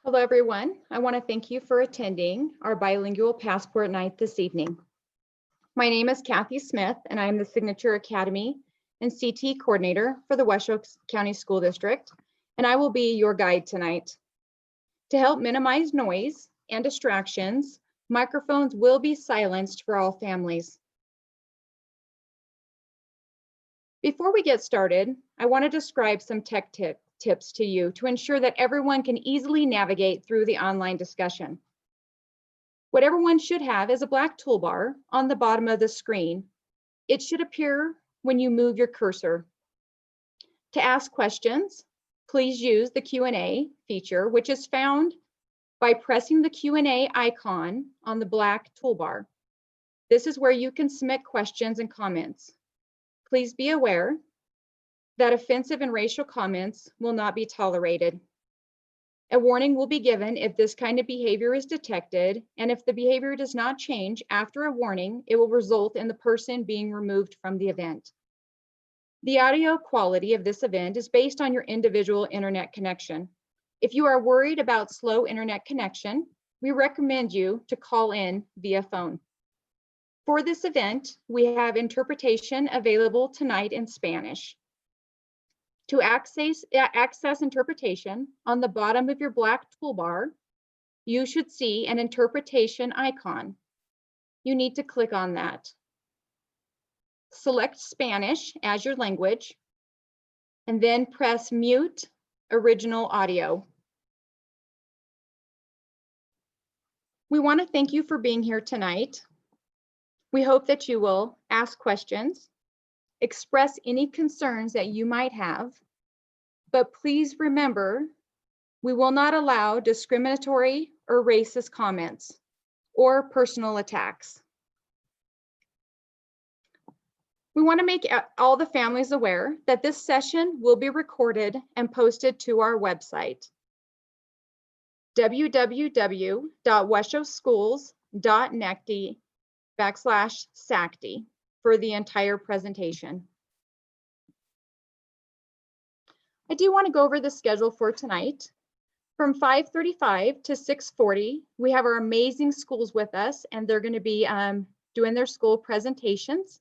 Hello, everyone. I want to thank you for attending our bilingual passport night this evening. My name is Kathy Smith, and I am the Signature Academy and CT coordinator for the Washoe County School District, and I will be your guide tonight. To help minimize noise and distractions, microphones will be silenced for all families. Before we get started, I want to describe some tech tips to you to ensure that everyone can easily navigate through the online discussion. What everyone should have is a black toolbar on the bottom of the screen. It should appear when you move your cursor. To ask questions, please use the Q&A feature, which is found by pressing the Q&A icon on the black toolbar. This is where you can submit questions and comments. Please be aware that offensive and racial comments will not be tolerated. A warning will be given if this kind of behavior is detected, and if the behavior does not change after a warning, it will result in the person being removed from the event. The audio quality of this event is based on your individual internet connection. If you are worried about slow internet connection, we recommend you to call in via phone. For this event, we have interpretation available tonight in Spanish. To access interpretation, on the bottom of your black toolbar, you should see an interpretation icon. You need to click on that. Select Spanish as your language, and then press Mute Original Audio. We want to thank you for being here tonight. We hope that you will ask questions, express any concerns that you might have, but please remember, we will not allow discriminatory or racist comments or personal attacks. We want to make all the families aware that this session will be recorded and posted to our website, www.washoeschools.necty/SACD, for the entire presentation. I do want to go over the schedule for tonight. From 5:35 to 6:40, we have our amazing schools with us, and they're going to be doing their school presentations.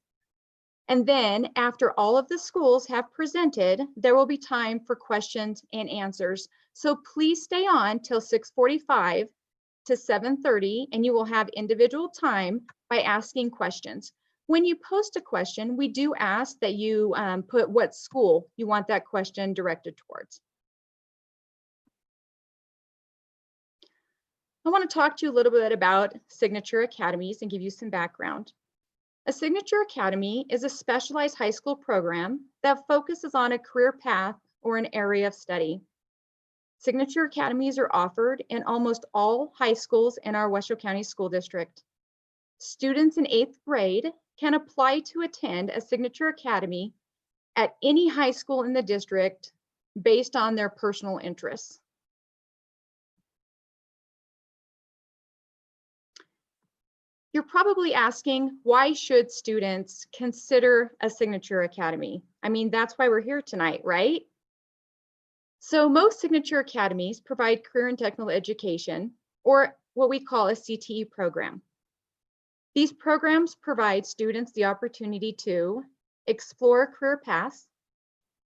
And then after all of the schools have presented, there will be time for questions and answers. So please stay on till 6:45 to 7:30, and you will have individual time by asking questions. When you post a question, we do ask that you put what school you want that question directed towards. I want to talk to you a little bit about Signature Academies and give you some background. A Signature Academy is a specialized high school program that focuses on a career path or an area of study. Signature Academies are offered in almost all high schools in our Washoe County School District. Students in 8th grade can apply to attend a Signature Academy at any high school in the district based on their personal interests. You're probably asking, why should students consider a Signature Academy? I mean, that's why we're here tonight, right? So most Signature Academies provide career and technical education, or what we call a CTE program. These programs provide students the opportunity to explore career paths,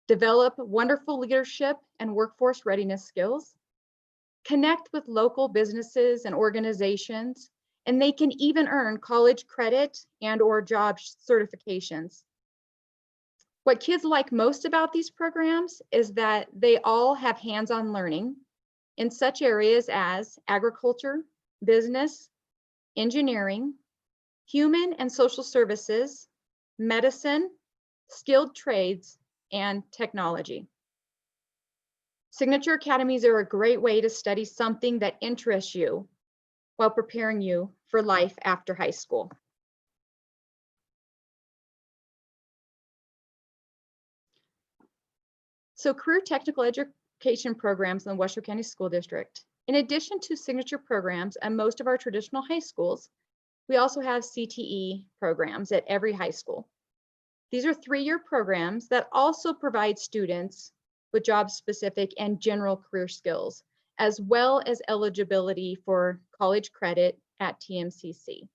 develop wonderful leadership and workforce readiness skills, connect with local businesses and organizations, and they can even earn college credit and/or job certifications. What kids like most about these programs is that they all have hands-on learning in such areas as agriculture, business, engineering, human and social services, medicine, skilled trades, and technology. Signature Academies are a great way to study something that interests you while preparing you for life after high school. So career technical education programs in the Washoe County School District. In addition to signature programs at most of our traditional high schools, we also have CTE programs at every high school. These are 3-year programs that also provide students with job-specific and general career skills. as well as eligibility for college credit at TMCC.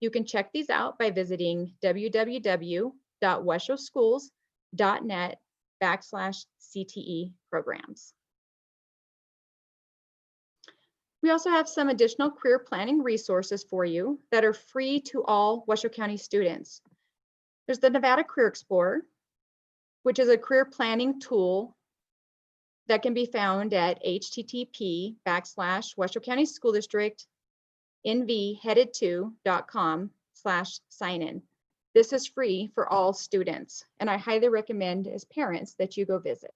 You can check these out by visiting www.weshoschools.net/CTE programs. We also have some additional career planning resources for you that are free to all Washoe County students. There's the Nevada Career Explorer, which is a career planning tool that can be found at http://Washoe County School District nvheaded2.com/sign-in. This is free for all students, and I highly recommend as parents that you go visit.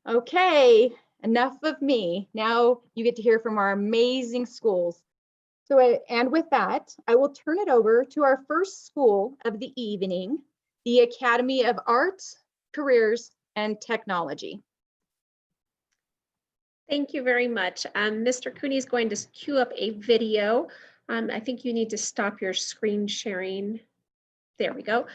Okay, enough of me. Now you get to hear from our amazing schools. And with that, I will turn it over to our first school of the evening, the Academy of Arts, Careers, and Technology. Thank you very much. Mr. Cooney is going to queue up a video. I think you need to stop your screen sharing. There we go.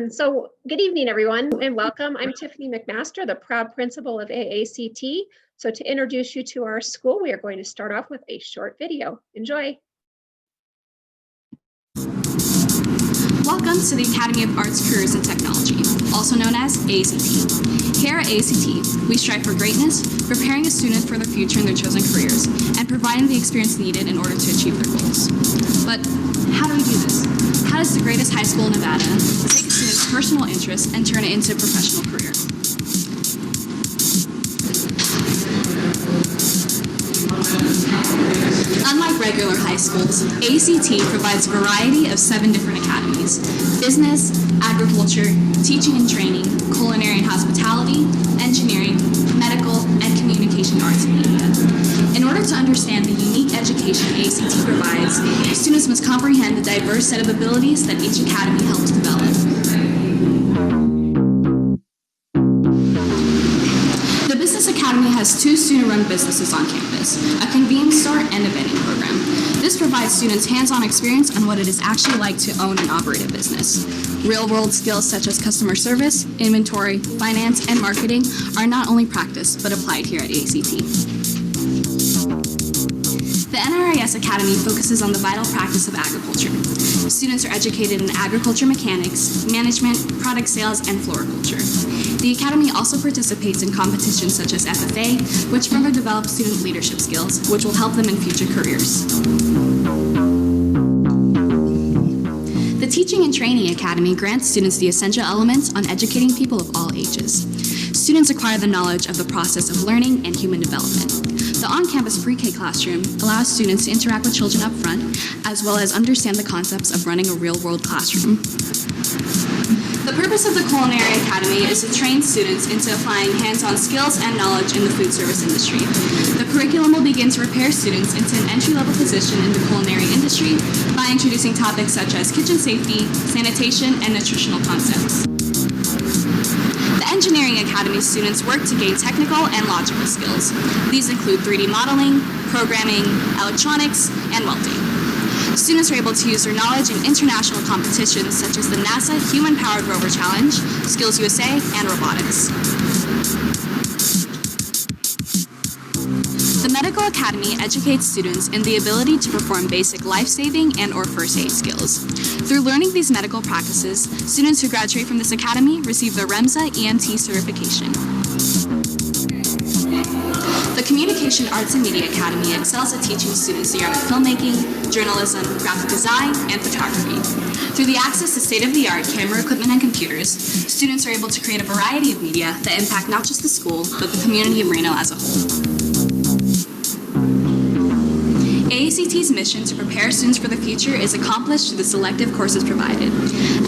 So good evening, everyone, and welcome. I'm Tiffany McMaster, the proud principal of AACT. So to introduce you to our school, we are going to start off with a short video. Enjoy. Welcome to the Academy of Arts, Careers, and Technology, also known as AACT. Here at AACT, we strive for greatness, preparing a student for the future in their chosen careers, and providing the experience needed in order to achieve their goals. But how do we do this? How does the greatest high school in Nevada take a student's personal interest and turn it into a professional career? Unlike regular high schools, AACT provides a variety of 7 different academies: business, agriculture, teaching and training, culinary and hospitality, engineering, medical, and communication arts and media. In order to understand the unique education AACT provides, students must comprehend the diverse set of abilities that each academy helps develop. The Business Academy has 2 student-run businesses on campus, a convenience store and a vending program. This provides students hands-on experience on what it is actually like to own and operate a business. Real-world skills such as customer service, inventory, finance, and marketing are not only practiced, but applied here at AACT. The NRIS Academy focuses on the vital practice of agriculture. Students are educated in agriculture mechanics, management, product sales, and floriculture. The Academy also participates in competitions such as FFA, which further develop student leadership skills, which will help them in future careers. The Teaching and Training Academy grants students the essential elements on educating people of all ages. Students acquire the knowledge of the process of learning and human development. The on-campus pre-K classroom allows students to interact with children up front, as well as understand the concepts of running a real-world classroom. The purpose of the Culinary Academy is to train students into applying hands-on skills and knowledge in the food service industry. The curriculum will begin to prepare students into an entry-level position in the culinary industry by introducing topics such as kitchen safety, sanitation, and nutritional concepts. The Engineering Academy students work to gain technical and logical skills. These include 3D modeling, programming, electronics, and welding. Students are able to use their knowledge in international competitions such as the NASA Human-Powered Rover Challenge, Skills USA, and robotics. The Medical Academy educates students in the ability to perform basic life-saving and/or first aid skills. Through learning these medical practices, students who graduate from this academy receive their REMSA EMT certification. The Communication Arts and Media Academy excels at teaching students the art of filmmaking, journalism, graphic design, and photography. Through the access to state-of-the-art camera equipment and computers, students are able to create a variety of media that impact not just the school, but the community of Reno as a whole. AACT's mission to prepare students for the future is accomplished through the selective courses provided.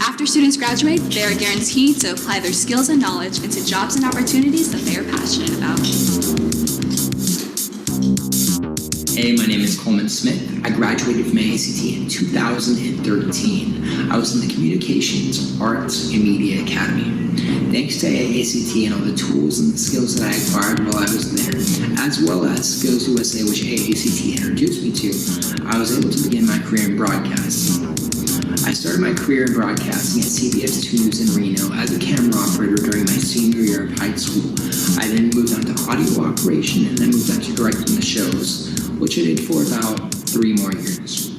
After students graduate, they are guaranteed to apply their skills and knowledge into jobs and opportunities that they are passionate about. Hey, my name is Coleman Smith. I graduated from AACT in 2013. I was in the Communications, Arts, and Media Academy. Thanks to AACT and all the tools and the skills that I acquired while I was there, as well as Skills USA, which AACT introduced me to, I was able to begin my career in broadcasting. I started my career in broadcasting at CBS 2 News in Reno as a camera operator during my senior year of high school. I then moved on to audio operation and then moved on to directing the shows, which I did for about 3 more years.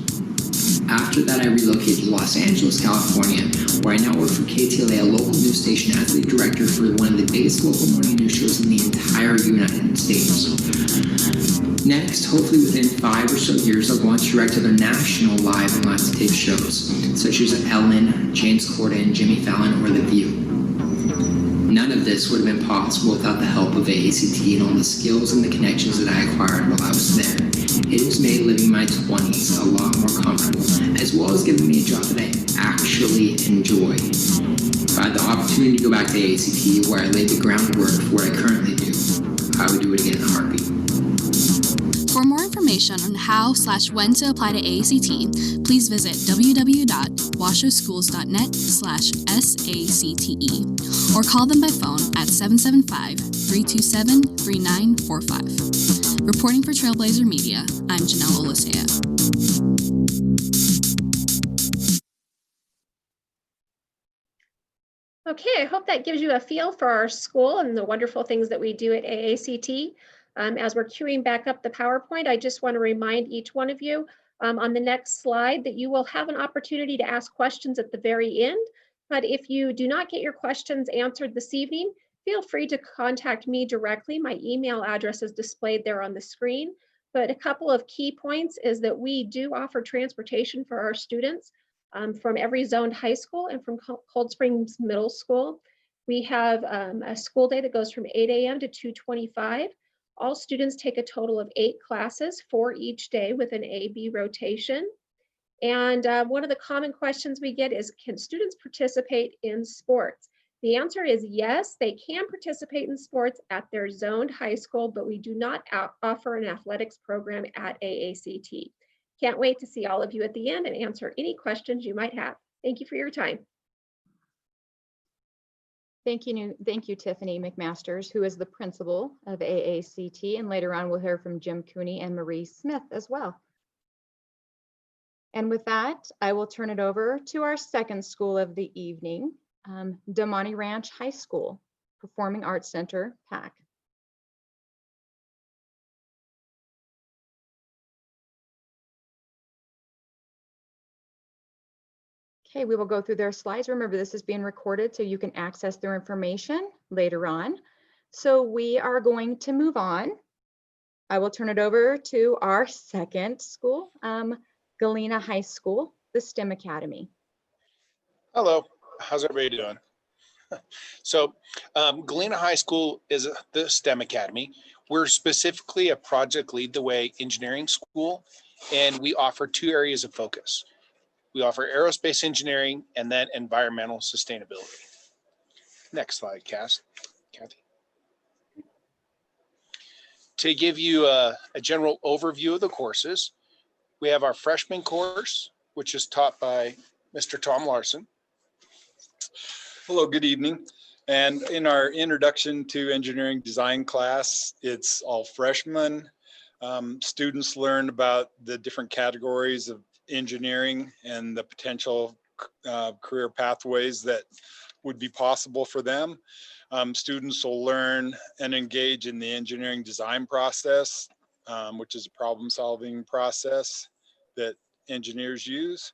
After that, I relocated to Los Angeles, California, where I now work for KTLA, a local news station, as the director for one of the biggest local morning news shows in the entire United States. Next, hopefully within 5 or so years, I'll go on to direct other national live and live-to-tape shows, such as Ellen, James Corden, Jimmy Fallon, or The View. None of this would have been possible without the help of AACT and all the skills and the connections that I acquired while I was there. It has made living my 20s a lot more comfortable, as well as giving me a job that I actually enjoy. If I had the opportunity to go back to AACT, where I laid the groundwork for what I currently do, I would do it again in a heartbeat. For more information on how/when to apply to AACT, please visit www.washoschools.net/SACTE or call them by phone at 775-327-3945. Reporting for Trailblazer Media, I'm Janelle Olisea. Okay, I hope that gives you a feel for our school and the wonderful things that we do at AACT. As we're queuing back up the PowerPoint, I just want to remind each one of you on the next slide that you will have an opportunity to ask questions at the very end. But if you do not get your questions answered this evening, feel free to contact me directly. My email address is displayed there on the screen. But a couple of key points is that we do offer transportation for our students from every zoned high school and from Cold Springs Middle School. We have a school day that goes from 8 a.m. to 2:25. All students take a total of 8 classes, 4 each day with an A-B rotation. And one of the common questions we get is, can students participate in sports? The answer is yes, they can participate in sports at their zoned high school, but we do not offer an athletics program at AACT. Can't wait to see all of you at the end and answer any questions you might have. Thank you for your time. Thank you, Tiffany McMasters, who is the principal of AACT, and later on we'll hear from Jim Cooney and Marie Smith as well. And with that, I will turn it over to our second school of the evening, Damonte Ranch High School, Performing Arts Center, PAC. Okay, we will go through their slides. Remember, this is being recorded so you can access their information later on. So we are going to move on. I will turn it over to our second school, Galena High School, the STEM Academy. Hello, how's everybody doing? So Galena High School is the STEM Academy. We're specifically a Project Lead the Way engineering school, and we offer 2 areas of focus. We offer aerospace engineering and then environmental sustainability. Next slide, Kathy. To give you a general overview of the courses, we have our freshman course, which is taught by Mr. Tom Larson. Hello, good evening. And in our introduction to engineering design class, it's all freshmen. Students learn about the different categories of engineering and the potential career pathways that would be possible for them. Students will learn and engage in the engineering design process, which is a problem-solving process that engineers use.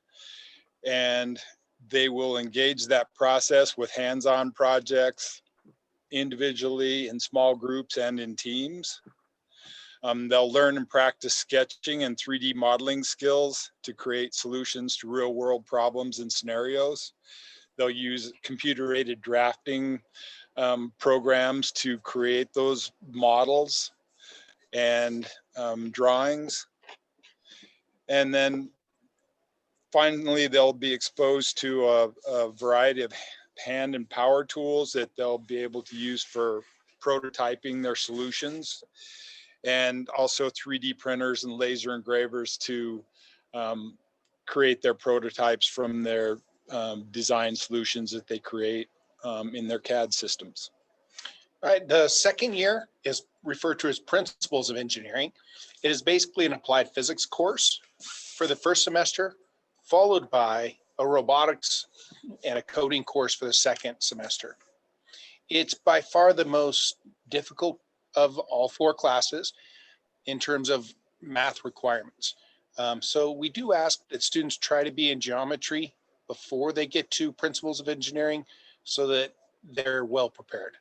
And they will engage that process with hands-on projects, individually, in small groups, and in teams. They'll learn and practice sketching and 3D modeling skills to create solutions to real-world problems and scenarios. They'll use computer-aided drafting programs to create those models and drawings. And then finally, they'll be exposed to a variety of hand and power tools that they'll be able to use for prototyping their solutions, and also 3D printers and laser engravers to create their prototypes from their design solutions that they create in their CAD systems. All right, the second year is referred to as Principles of Engineering. It is basically an applied physics course for the first semester, followed by a robotics and a coding course for the second semester. It's by far the most difficult of all 4 classes in terms of math requirements. So we do ask that students try to be in geometry before they get to principles of engineering so that they're well prepared.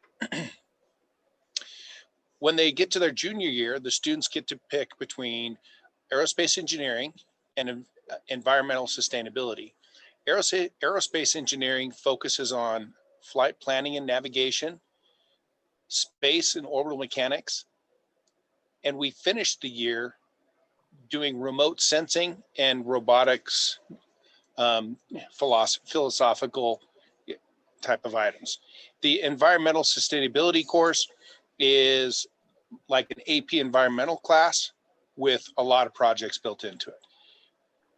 When they get to their junior year, the students get to pick between aerospace engineering and environmental sustainability. Aerospace engineering focuses on flight planning and navigation, space and orbital mechanics, and we finished the year doing remote sensing and robotics, philosophical type of items. The environmental sustainability course is like an AP environmental class with a lot of projects built into it.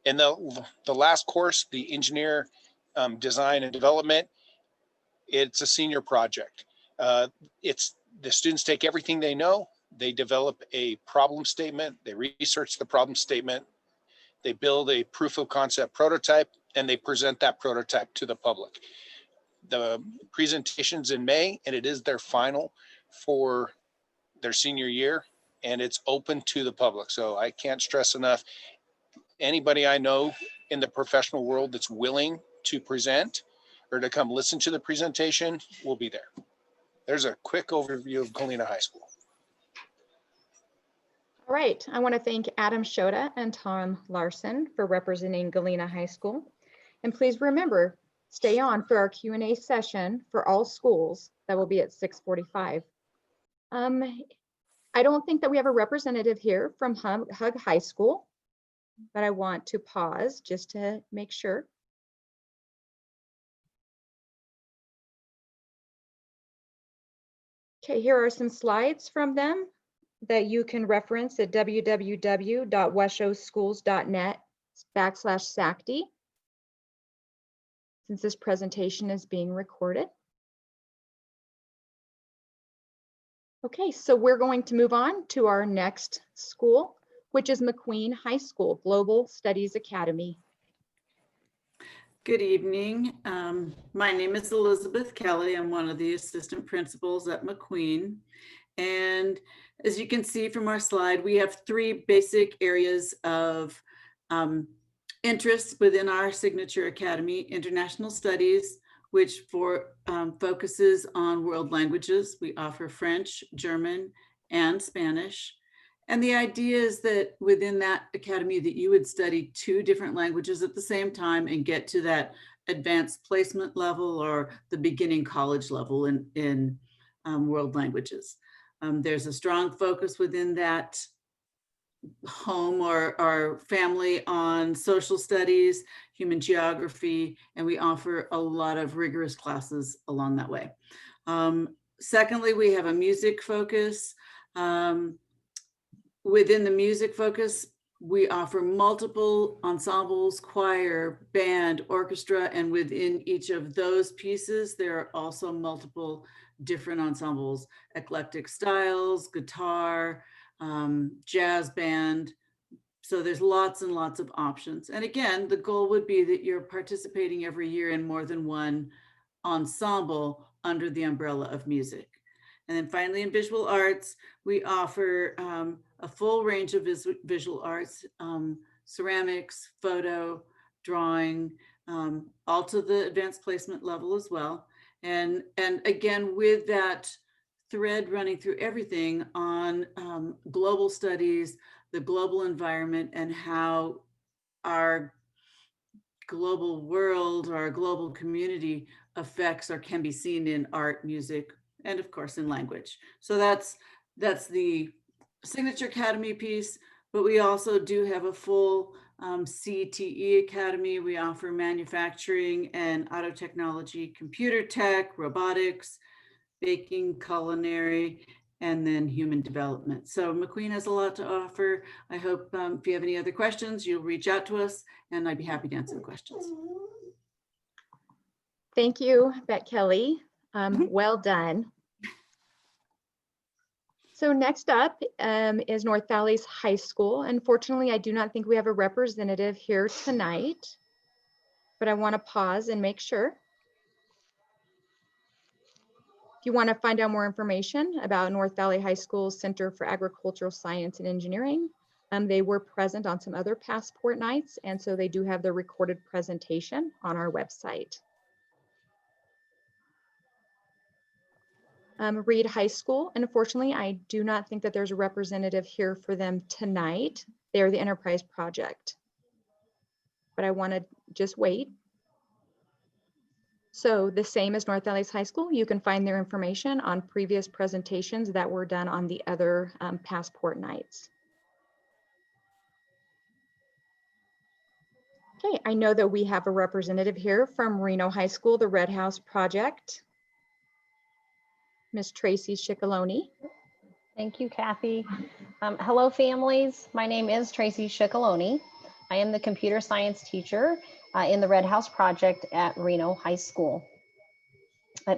And the last course, the engineer design and development, it's a senior project. It's the students take everything they know, they develop a problem statement, they research the problem statement, they build a proof of concept prototype, and they present that prototype to the public. The presentation's in May, and it is their final for their senior year, and it's open to the public. So I can't stress enough, anybody I know in the professional world that's willing to present or to come listen to the presentation will be there. There's a quick overview of Galena High School. All right, I want to thank Adam Shota and Tom Larson for representing Galena High School. And please remember, stay on for our Q&A session for all schools. That will be at 6:45. I don't think that we have a representative here from Hug High School, but I want to pause just to make sure. Okay, here are some slides from them that you can reference at www.weshoschools.net/SACD, since this presentation is being recorded. Okay, so we're going to move on to our next school, which is McQueen High School Global Studies Academy. Good evening. My name is Elizabeth Kelly. I'm one of the assistant principals at McQueen. And as you can see from our slide, we have 3 basic areas of interest within our signature academy: international studies, which focuses on world languages. We offer French, German, and Spanish. And the idea is that within that academy that you would study 2 different languages at the same time and get to that advanced placement level or the beginning college level in world languages. There's a strong focus within that home or family on social studies, human geography, and we offer a lot of rigorous classes along that way. Secondly, we have a music focus. Within the music focus, we offer multiple ensembles, choir, band, orchestra, and within each of those pieces, there are also multiple different ensembles: eclectic styles, guitar, jazz band. So there's lots and lots of options. And again, the goal would be that you're participating every year in more than one ensemble under the umbrella of music. And then finally, in visual arts, we offer a full range of visual arts, ceramics, photo, drawing, all to the advanced placement level as well. And again, with that thread running through everything on global studies, the global environment, and how our global world or our global community affects or can be seen in art, music, and of course in language. So that's the Signature Academy piece, but we also do have a full CTE Academy. We offer manufacturing and auto technology, computer tech, robotics, baking, culinary, and then human development. So McQueen has a lot to offer. I hope if you have any other questions, you'll reach out to us and I'd be happy to answer the questions. Thank you, Bet Kelly. Well done. So next up is North Valleys High School. Unfortunately, I do not think we have a representative here tonight. but I want to pause and make sure. If you want to find out more information about North Valley High School's Center for Agricultural Science and Engineering, they were present on some other Passport nights, and so they do have their recorded presentation on our website. Reed High School, unfortunately, I do not think that there's a representative here for them tonight. They're the Enterprise Project, but I want to just wait. So the same as North Valley High School, you can find their information on previous presentations that were done on the other Passport nights. Okay, I know that we have a representative here from Reno High School, the Red House Project, Miss Tracy Ciccolone. Thank you, Kathy. Hello, families. My name is Tracy Ciccolone. I am the computer science teacher in the Red House Project at Reno High School.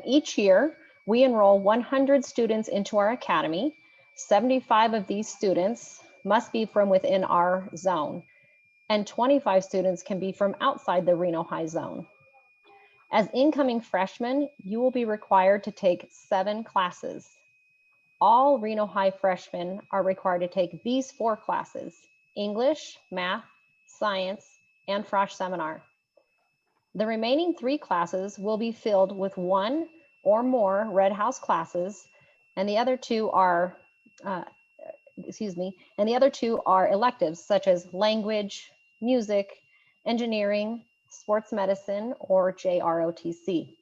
Each year, we enroll 100 students into our academy. 75 of these students must be from within our zone, and 25 students can be from outside the Reno High zone. As incoming freshmen, you will be required to take 7 classes. All Reno High freshmen are required to take these 4 classes: English, math, science, and Frosh seminar. The remaining 3 classes will be filled with 1 or more Red House classes, and the other 2 are, electives such as language, music, engineering, sports medicine, or JROTC.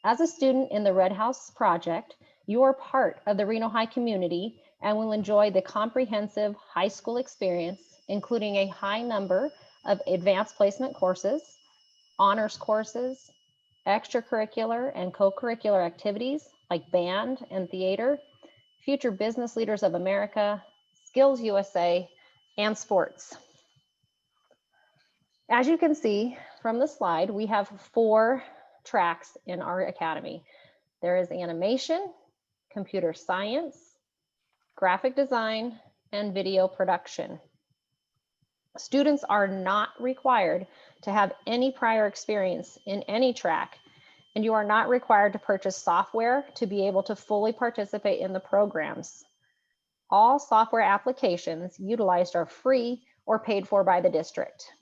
As a student in the Red House Project, you are part of the Reno High community and will enjoy the comprehensive high school experience, including a high number of advanced placement courses, honors courses, extracurricular and co-curricular activities like band and theater, Future Business Leaders of America, Skills USA, and sports. As you can see from the slide, we have 4 tracks in our academy. There is animation, computer science, graphic design, and video production. Students are not required to have any prior experience in any track, and you are not required to purchase software to be able to fully participate in the programs. All software applications utilized are free or paid for by the district.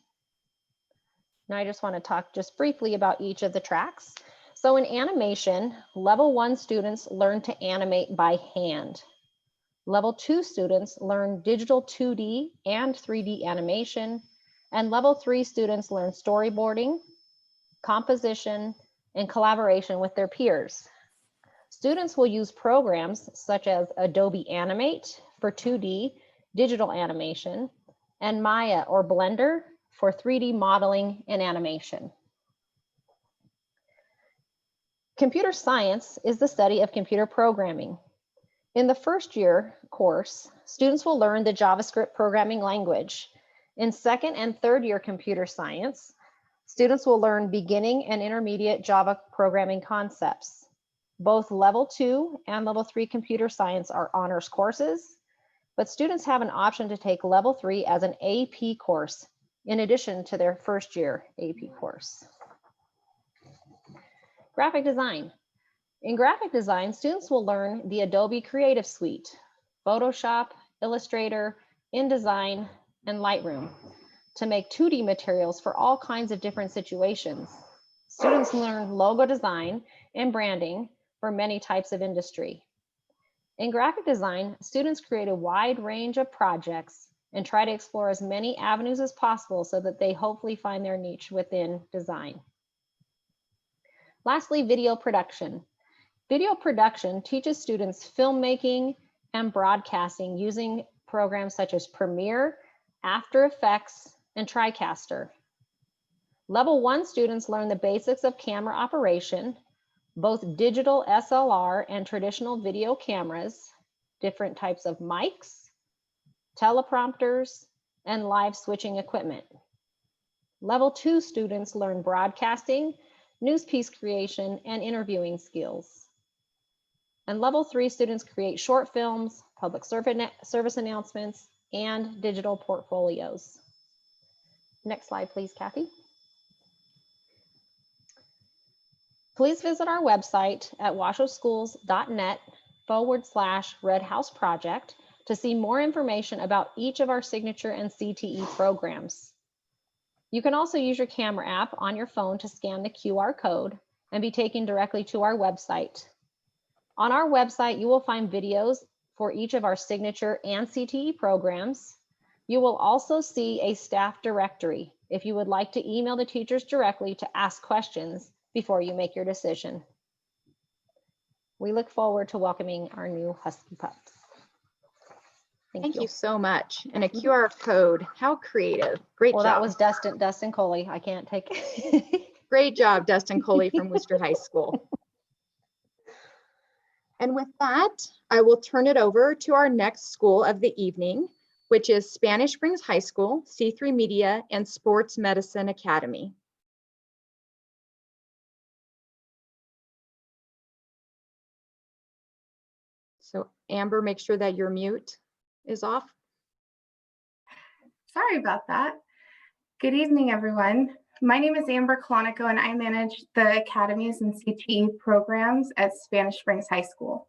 Now I just want to talk just briefly about each of the tracks. So in animation, level 1 students learn to animate by hand. Level 2 students learn digital 2D and 3D animation, and level 3 students learn storyboarding, composition, and collaboration with their peers. Students will use programs such as Adobe Animate for 2D digital animation and Maya or Blender for 3D modeling and animation. Computer science is the study of computer programming. In the first year course, students will learn the JavaScript programming language. In second and third year computer science, students will learn beginning and intermediate Java programming concepts. Both level 2 and level 3 computer science are honors courses, but students have an option to take level 3 as an AP course in addition to their first year AP course. Graphic design. In graphic design, students will learn the Adobe Creative Suite, Photoshop, Illustrator, InDesign, and Lightroom to make 2D materials for all kinds of different situations. Students learn logo design and branding for many types of industry. In graphic design, students create a wide range of projects and try to explore as many avenues as possible so that they hopefully find their niche within design. Lastly, video production. Video production teaches students filmmaking and broadcasting using programs such as Premiere, After Effects, and TriCaster. Level 1 students learn the basics of camera operation, both digital SLR and traditional video cameras, different types of mics, teleprompters, and live switching equipment. Level 2 students learn broadcasting, news piece creation, and interviewing skills. And level 3 students create short films, public service announcements, and digital portfolios. Next slide, please, Kathy. Please visit our website at washoeschools.net/Red House Project to see more information about each of our signature and CTE programs. You can also use your camera app on your phone to scan the QR code and be taken directly to our website. On our website, you will find videos for each of our signature and CTE programs. You will also see a staff directory if you would like to email the teachers directly to ask questions before you make your decision. We look forward to welcoming our new Husky pups. Thank you so much. And a QR code, how creative. Great Well, job. that was Dustin Coley. I can't take it. Great job, Dustin Coley from Wooster High School. And with that, I will turn it over to our next school of the evening, which is Spanish Springs High School, C3 Media and Sports Medicine Academy. So Amber, make sure that your mute is off. Sorry about that. Good evening, everyone. My name is Amber Clonico, and I manage the academies and CTE programs at Spanish Springs High School.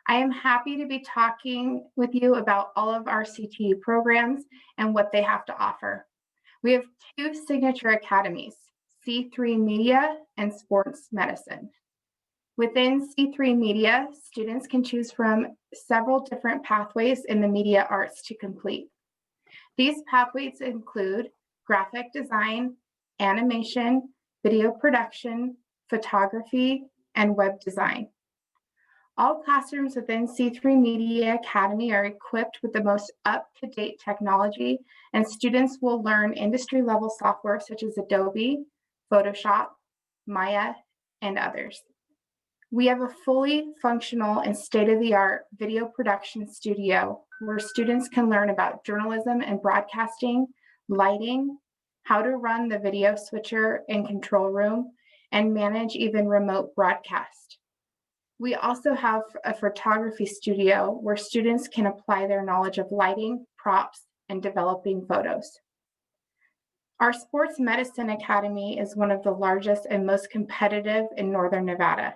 I am happy to be talking with you about all of our CTE programs and what they have to offer. We have two signature academies, C3 Media and Sports Medicine. Within C3 Media, students can choose from several different pathways in the media arts to complete. These pathways include graphic design, animation, video production, photography, and web design. All classrooms within C3 Media Academy are equipped with the most up-to-date technology, and students will learn industry-level software such as Adobe, Photoshop, Maya, and others. We have a fully functional and state-of-the-art video production studio where students can learn about journalism and broadcasting, lighting, how to run the video switcher and control room, and manage even remote broadcast. We also have a photography studio where students can apply their knowledge of lighting, props, and developing photos. Our Sports Medicine Academy is one of the largest and most competitive in Northern Nevada.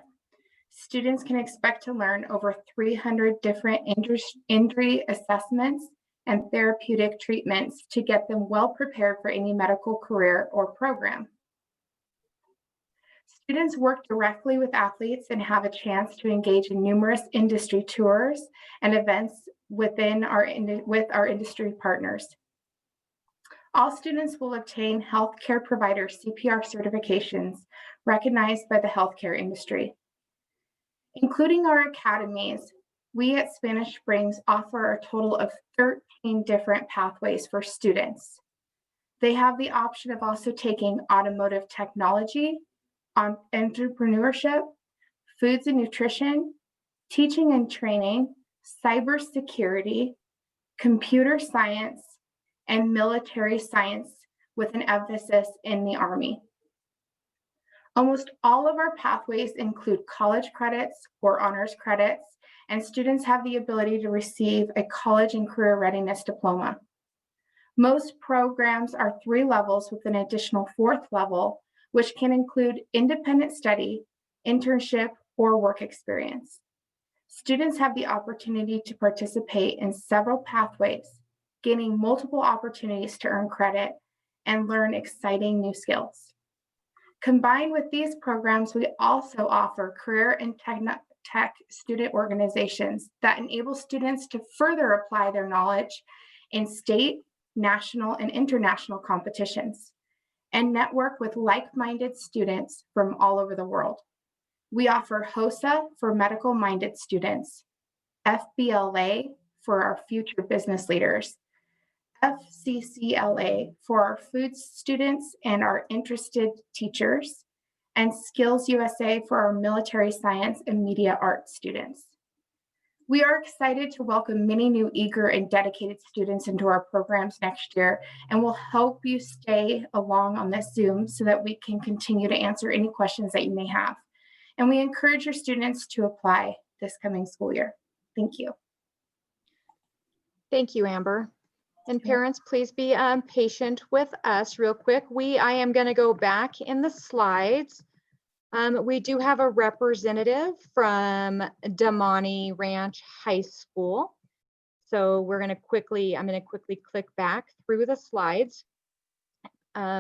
Students can expect to learn over 300 different injury assessments and therapeutic treatments to get them well prepared for any medical career or program. Students work directly with athletes and have a chance to engage in numerous industry tours and events with our industry partners. All students will obtain healthcare provider CPR certifications recognized by the healthcare industry. Including our academies, we at Spanish Springs offer a total of 13 different pathways for students. They have the option of also taking automotive technology, entrepreneurship, foods and nutrition, teaching and training, cybersecurity, computer science, and military science with an emphasis in the Army. Almost all of our pathways include college credits or honors credits, and students have the ability to receive a college and career readiness diploma. Most programs are 3 levels with an additional 4th level, which can include independent study, internship, or work experience. Students have the opportunity to participate in several pathways, gaining multiple opportunities to earn credit and learn exciting new skills. Combined with these programs, we also offer career and tech student organizations that enable students to further apply their knowledge in state, national, and international competitions and network with like-minded students from all over the world. We offer HOSA for medical-minded students, FBLA for our future business leaders, FCCLA for our food students and our interested teachers, and Skills USA for our military science and media arts students. We are excited to welcome many new eager and dedicated students into our programs next year, and we'll help you stay along on this Zoom so that we can continue to answer any questions that you may have. And we encourage your students to apply this coming school year. Thank you. Thank you, Amber. And parents, please be patient with us real quick. I am going to go back in the slides We do have a representative from Damonte Ranch High School. So I'm going to quickly click back through the slides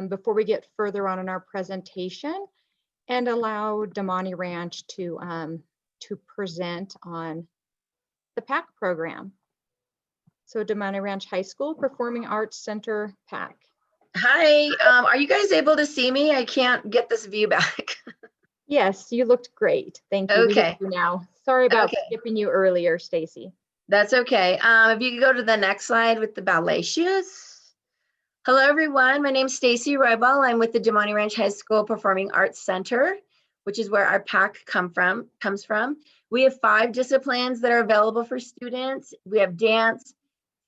before we get further on in our presentation and allow Damonte Ranch to present on the PAC program. So Damonte Ranch High School Performing Arts Center PAC. Hi, are you guys able to see me? I can't get this view back. Yes, you looked great. Thank you. We Okay. have you now. Sorry about Okay. skipping you earlier, Stacy. That's okay. If you could go to the next slide with the ballet shoes. Hello, everyone. My name is Stacy Roybal. I'm with the Damonte Ranch High School Performing Arts Center, which is where our PAC comes from. We have 5 disciplines that are available for students. We have dance,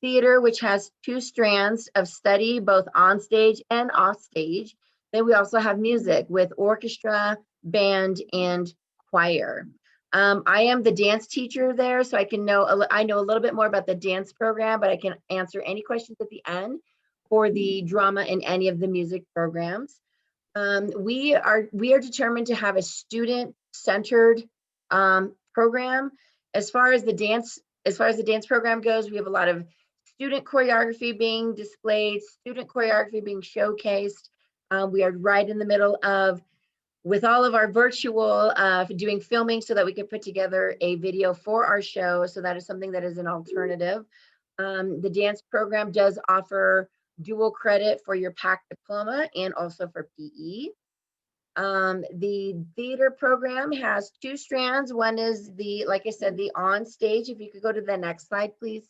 theater, which has 2 strands of study, both on stage and off stage. Then we also have music with orchestra, band, and choir. I am the dance teacher there, so I know a little bit more about the dance program, but I can answer any questions at the end for the drama in any of the music programs. We are determined to have a student-centered program. As far as the dance program goes, we have a lot of student choreography being displayed, student choreography being showcased. We are right in the middle of, with all of our virtual, doing filming so that we can put together a video for our show. So that is something that is an alternative. The dance program does offer dual credit for your PAC diploma and also for PE. The theater program has 2 strands. One is like I said, the on stage. If you could go to the next slide, please,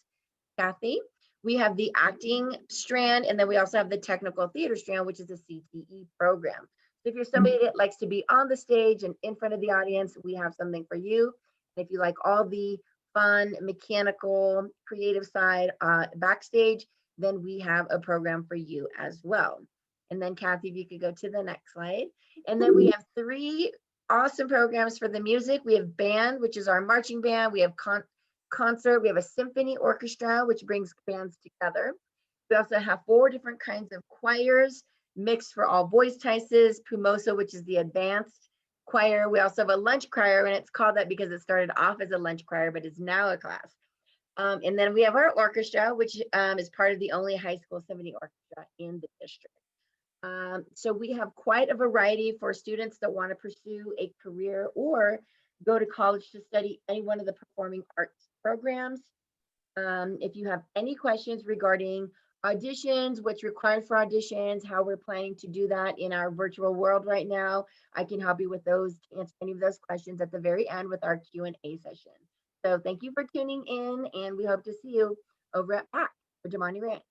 Kathy. We have the acting strand, and then we also have the technical theater strand, which is a CTE program. So if you're somebody that likes to be on the stage and in front of the audience, we have something for you. And if you like all the fun, mechanical, creative side backstage, then we have a program for you as well. And then Kathy, if you could go to the next slide. And then we have 3 awesome programs for the music. We have band, which is our marching band. We have concert. We have a symphony orchestra, which brings bands together. We also have 4 different kinds of choirs, mixed for all voice types, Pumosa, which is the advanced choir. We also have a lunch choir, and it's called that because it started off as a lunch choir, but is now a class. And then we have our orchestra, which is part of the only high school symphony orchestra in the district. So we have quite a variety for students that want to pursue a career or go to college to study any one of the performing arts programs. If you have any questions regarding auditions, what's required for auditions, how we're planning to do that in our virtual world right now, I can help you with those, answer any of those questions at the very end with our Q&A session. So thank you for tuning in, and we hope to see you over at PAC for Damonte Ranch.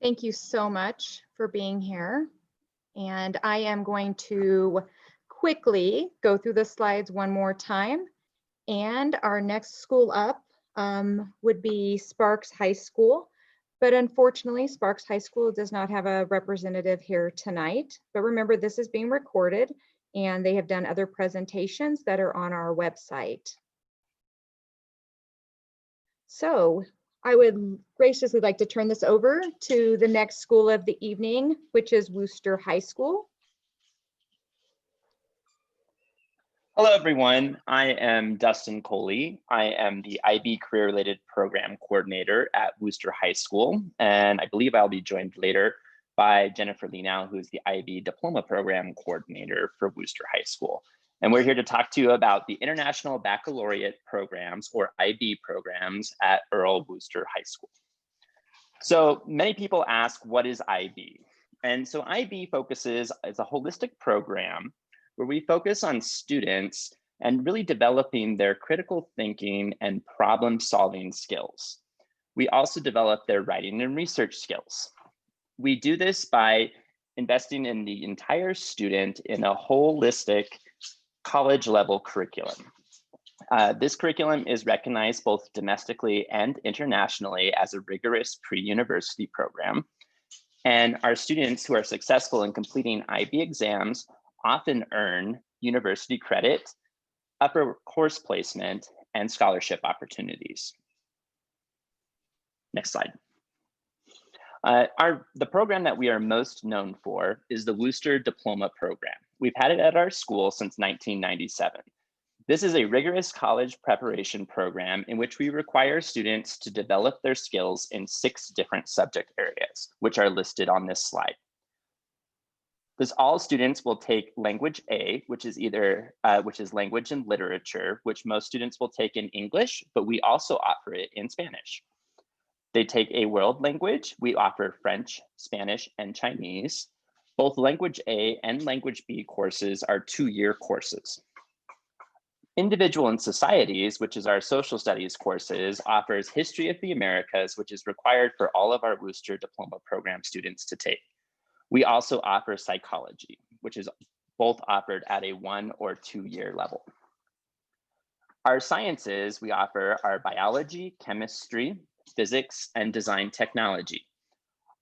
Thank you so much for being here. And I am going to quickly go through the slides one more time. And our next school up would be Sparks High School. But unfortunately, Sparks High School does not have a representative here tonight. But remember, this is being recorded, and they have done other presentations that are on our website. So I would graciously like to turn this over to the next school of the evening, which is Wooster High School. Hello, everyone. I am Dustin Coley. I am the IB Career-Related Program Coordinator at Wooster High School, and I believe I'll be joined later by Jennifer Lenow, who's the IB Diploma Program Coordinator for Wooster High School. And we're here to talk to you about the International Baccalaureate programs, or IB programs, at Earl Wooster High School. So many people ask, what is IB? And so IB focuses as a holistic program where we focus on students and really developing their critical thinking and problem-solving skills. We also develop their writing and research skills. We do this by investing in the entire student in a holistic college-level curriculum. This curriculum is recognized both domestically and internationally as a rigorous pre-university program. And our students who are successful in completing IB exams often earn university credit, upper course placement, and scholarship opportunities. Next slide. The program that we are most known for is the Wooster Diploma Program. We've had it at our school since 1997. This is a rigorous college preparation program in which we require students to develop their skills in 6 different subject areas, which are listed on this slide. All students will take language A, which is language and literature, which most students will take in English, but we also offer it in Spanish. They take a world language. We offer French, Spanish, and Chinese. Both language A and language B courses are 2-year courses. Individual and Societies, which is our social studies courses, offers History of the Americas, which is required for all of our Wooster Diploma Program students to take. We also offer Psychology, which is both offered at a 1- or 2-year level. Our sciences, we offer our Biology, Chemistry, Physics, and Design Technology.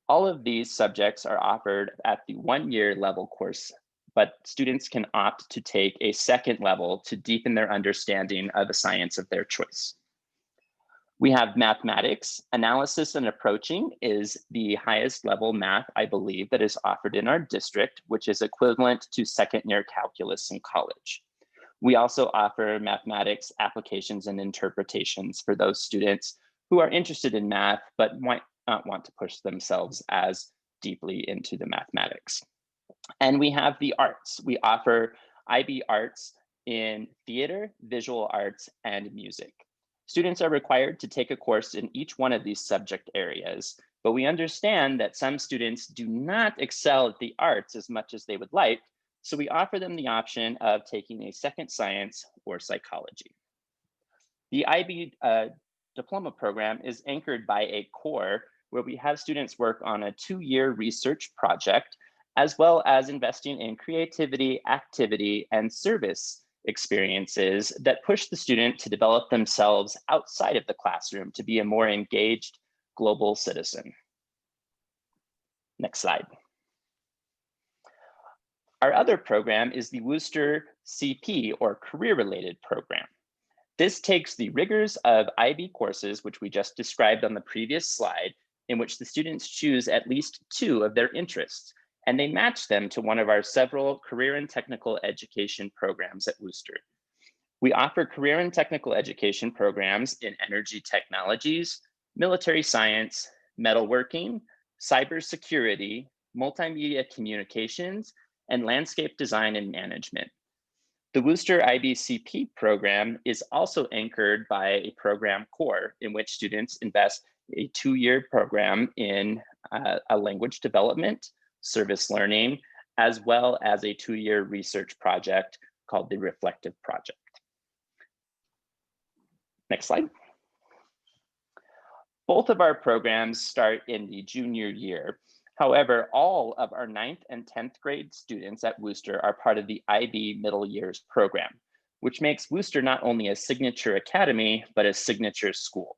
All of these subjects are offered at the 1-year level course, but students can opt to take a 2nd level to deepen their understanding of the science of their choice. We have Mathematics. Analysis and Approaching is the highest level math, I believe, that is offered in our district, which is equivalent to 2nd-year calculus in college. We also offer Mathematics Applications and Interpretations for those students who are interested in math, but might not want to push themselves as deeply into the mathematics. And we have the arts. We offer IB Arts in theater, visual arts, and music. Students are required to take a course in each one of these subject areas, but we understand that some students do not excel at the arts as much as they would like, so we offer them the option of taking a 2nd science or psychology. The IB diploma program is anchored by a core where we have students work on a 2-year research project, as well as investing in creativity, activity, and service experiences that push the student to develop themselves outside of the classroom to be a more engaged global citizen. Next slide. Our other program is the Wooster CP, or career-related program. This takes the rigors of IB courses, which we just described on the previous slide, in which the students choose at least 2 of their interests, and they match them to one of our several career and technical education programs at Wooster. We offer career and technical education programs in energy technologies, military science, metalworking, cybersecurity, multimedia communications, and landscape design and management. The Wooster IBCP program is also anchored by a program core in which students invest a 2-year program in a language development, service learning, as well as a 2-year research project called the Reflective Project. Next slide. Both of our programs start in the junior year. However, all of our 9th and 10th grade students at Wooster are part of the IB Middle Years program, which makes Wooster not only a signature academy, but a signature school.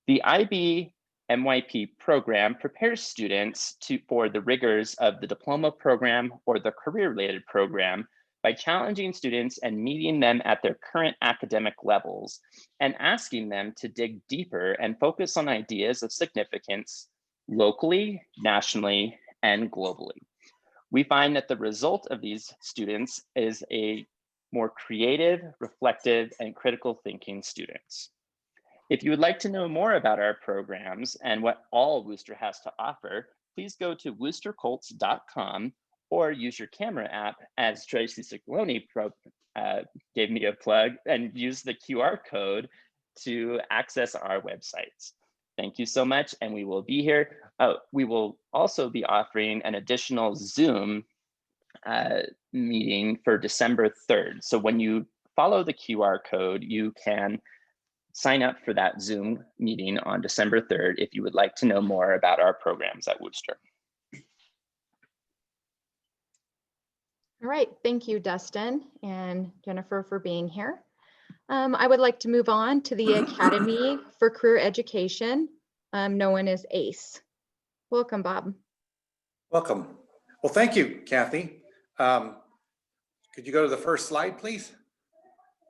The IB MYP program prepares students for the rigors of the diploma program or the career-related program by challenging students and meeting them at their current academic levels and asking them to dig deeper and focus on ideas of significance locally, nationally, and globally. We find that the result of these students is a more creative, reflective, and critical thinking students. If you would like to know more about our programs and what all Wooster has to offer, please go to woostercolts.com or use your camera app, as Tracy Ciclone gave me a plug, and use the QR code to access our websites. Thank you so much, and we will be here. We will also be offering an additional Zoom meeting for December 3rd. So when you follow the QR code, you can sign up for that Zoom meeting on December 3rd if you would like to know more about our programs at Wooster. All right, thank you, Dustin and Jennifer, for being here. I would like to move on to the Academy for Career Education, known as ACE. Welcome, Bob. Welcome. Well, thank you, Kathy. Could you go to the first slide, please?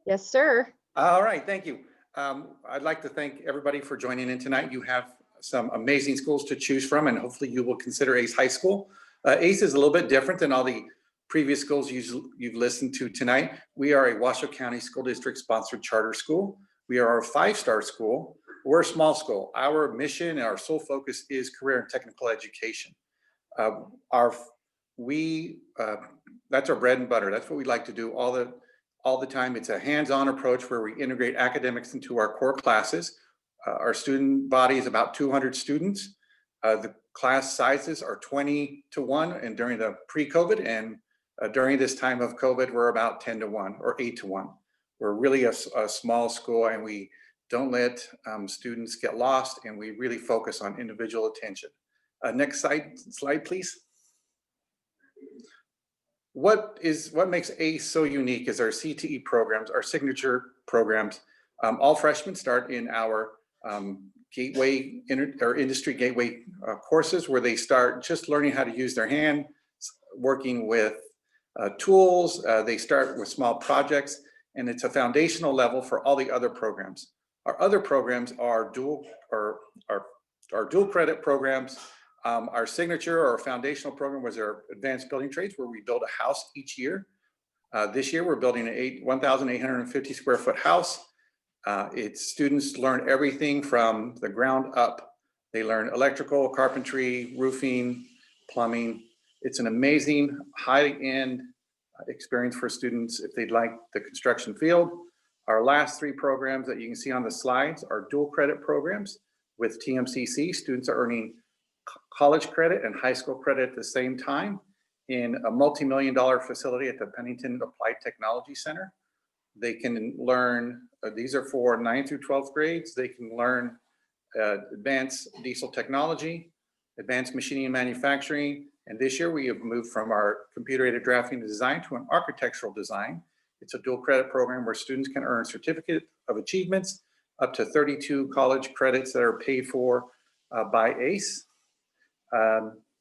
Yes, sir. All right, thank you. I'd like to thank everybody for joining in tonight. You have some amazing schools to choose from, and hopefully you will consider ACE High School. ACE is a little bit different than all the previous schools you've listened to tonight. We are a Washoe County School District sponsored charter school. We are a 5-star school. We're a small school. Our mission and our sole focus is career and technical education. That's our bread and butter. That's what we like to do all the time. It's a hands-on approach where we integrate academics into our core classes. Our student body is about 200 students. The class sizes are 20 to 1, and during the pre-COVID and during this time of COVID, we're about 10 to 1 or 8 to 1. We're really a small school, and we don't let students get lost, and we really focus on individual attention. Next slide, please. What makes ACE so unique is our CTE programs, our signature programs. All freshmen start in our gateway or industry gateway courses, where they start just learning how to use their hand, working with tools. They start with small projects, and it's a foundational level for all the other programs. Our other programs are dual credit programs. Our signature or foundational program was our advanced building trades, where we build a house each year. This year we're building a 1,850 square foot house. Its students learn everything from the ground up. They learn electrical, carpentry, roofing, plumbing. It's an amazing high-end experience for students if they'd like the construction field. Our last 3 programs that you can see on the slides are dual credit programs with TMCC. Students are earning college credit and high school credit at the same time in a multi-million-dollar facility at the Pennington Applied Technology Center. They can learn, these are for 9th through 12th grades. They can learn advanced diesel technology, advanced machining and manufacturing. And this year we have moved from our computer-aided drafting and design to an architectural design. It's a dual credit program where students can earn certificate of achievements, up to 32 college credits that are paid for by ACE.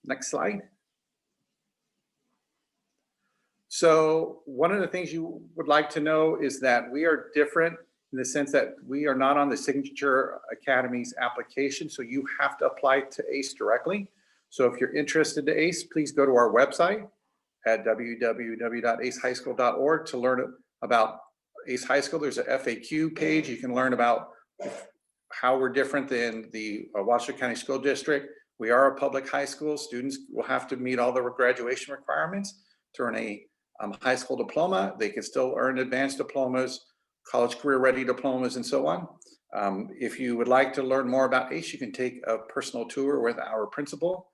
Next slide. So one of the things you would like to know is that we are different in the sense that we are not on the Signature Academy's application, so you have to apply to ACE directly. So if you're interested in ACE, please go to our website at www.acehighschool.org to learn about ACE High School. There's a FAQ page. You can learn about how we're different than the Washoe County School District. We are a public high school. Students will have to meet all the graduation requirements to earn a high school diploma. They can still earn advanced diplomas, college career ready diplomas, and so on. If you would like to learn more about ACE, you can take a personal tour with our principal,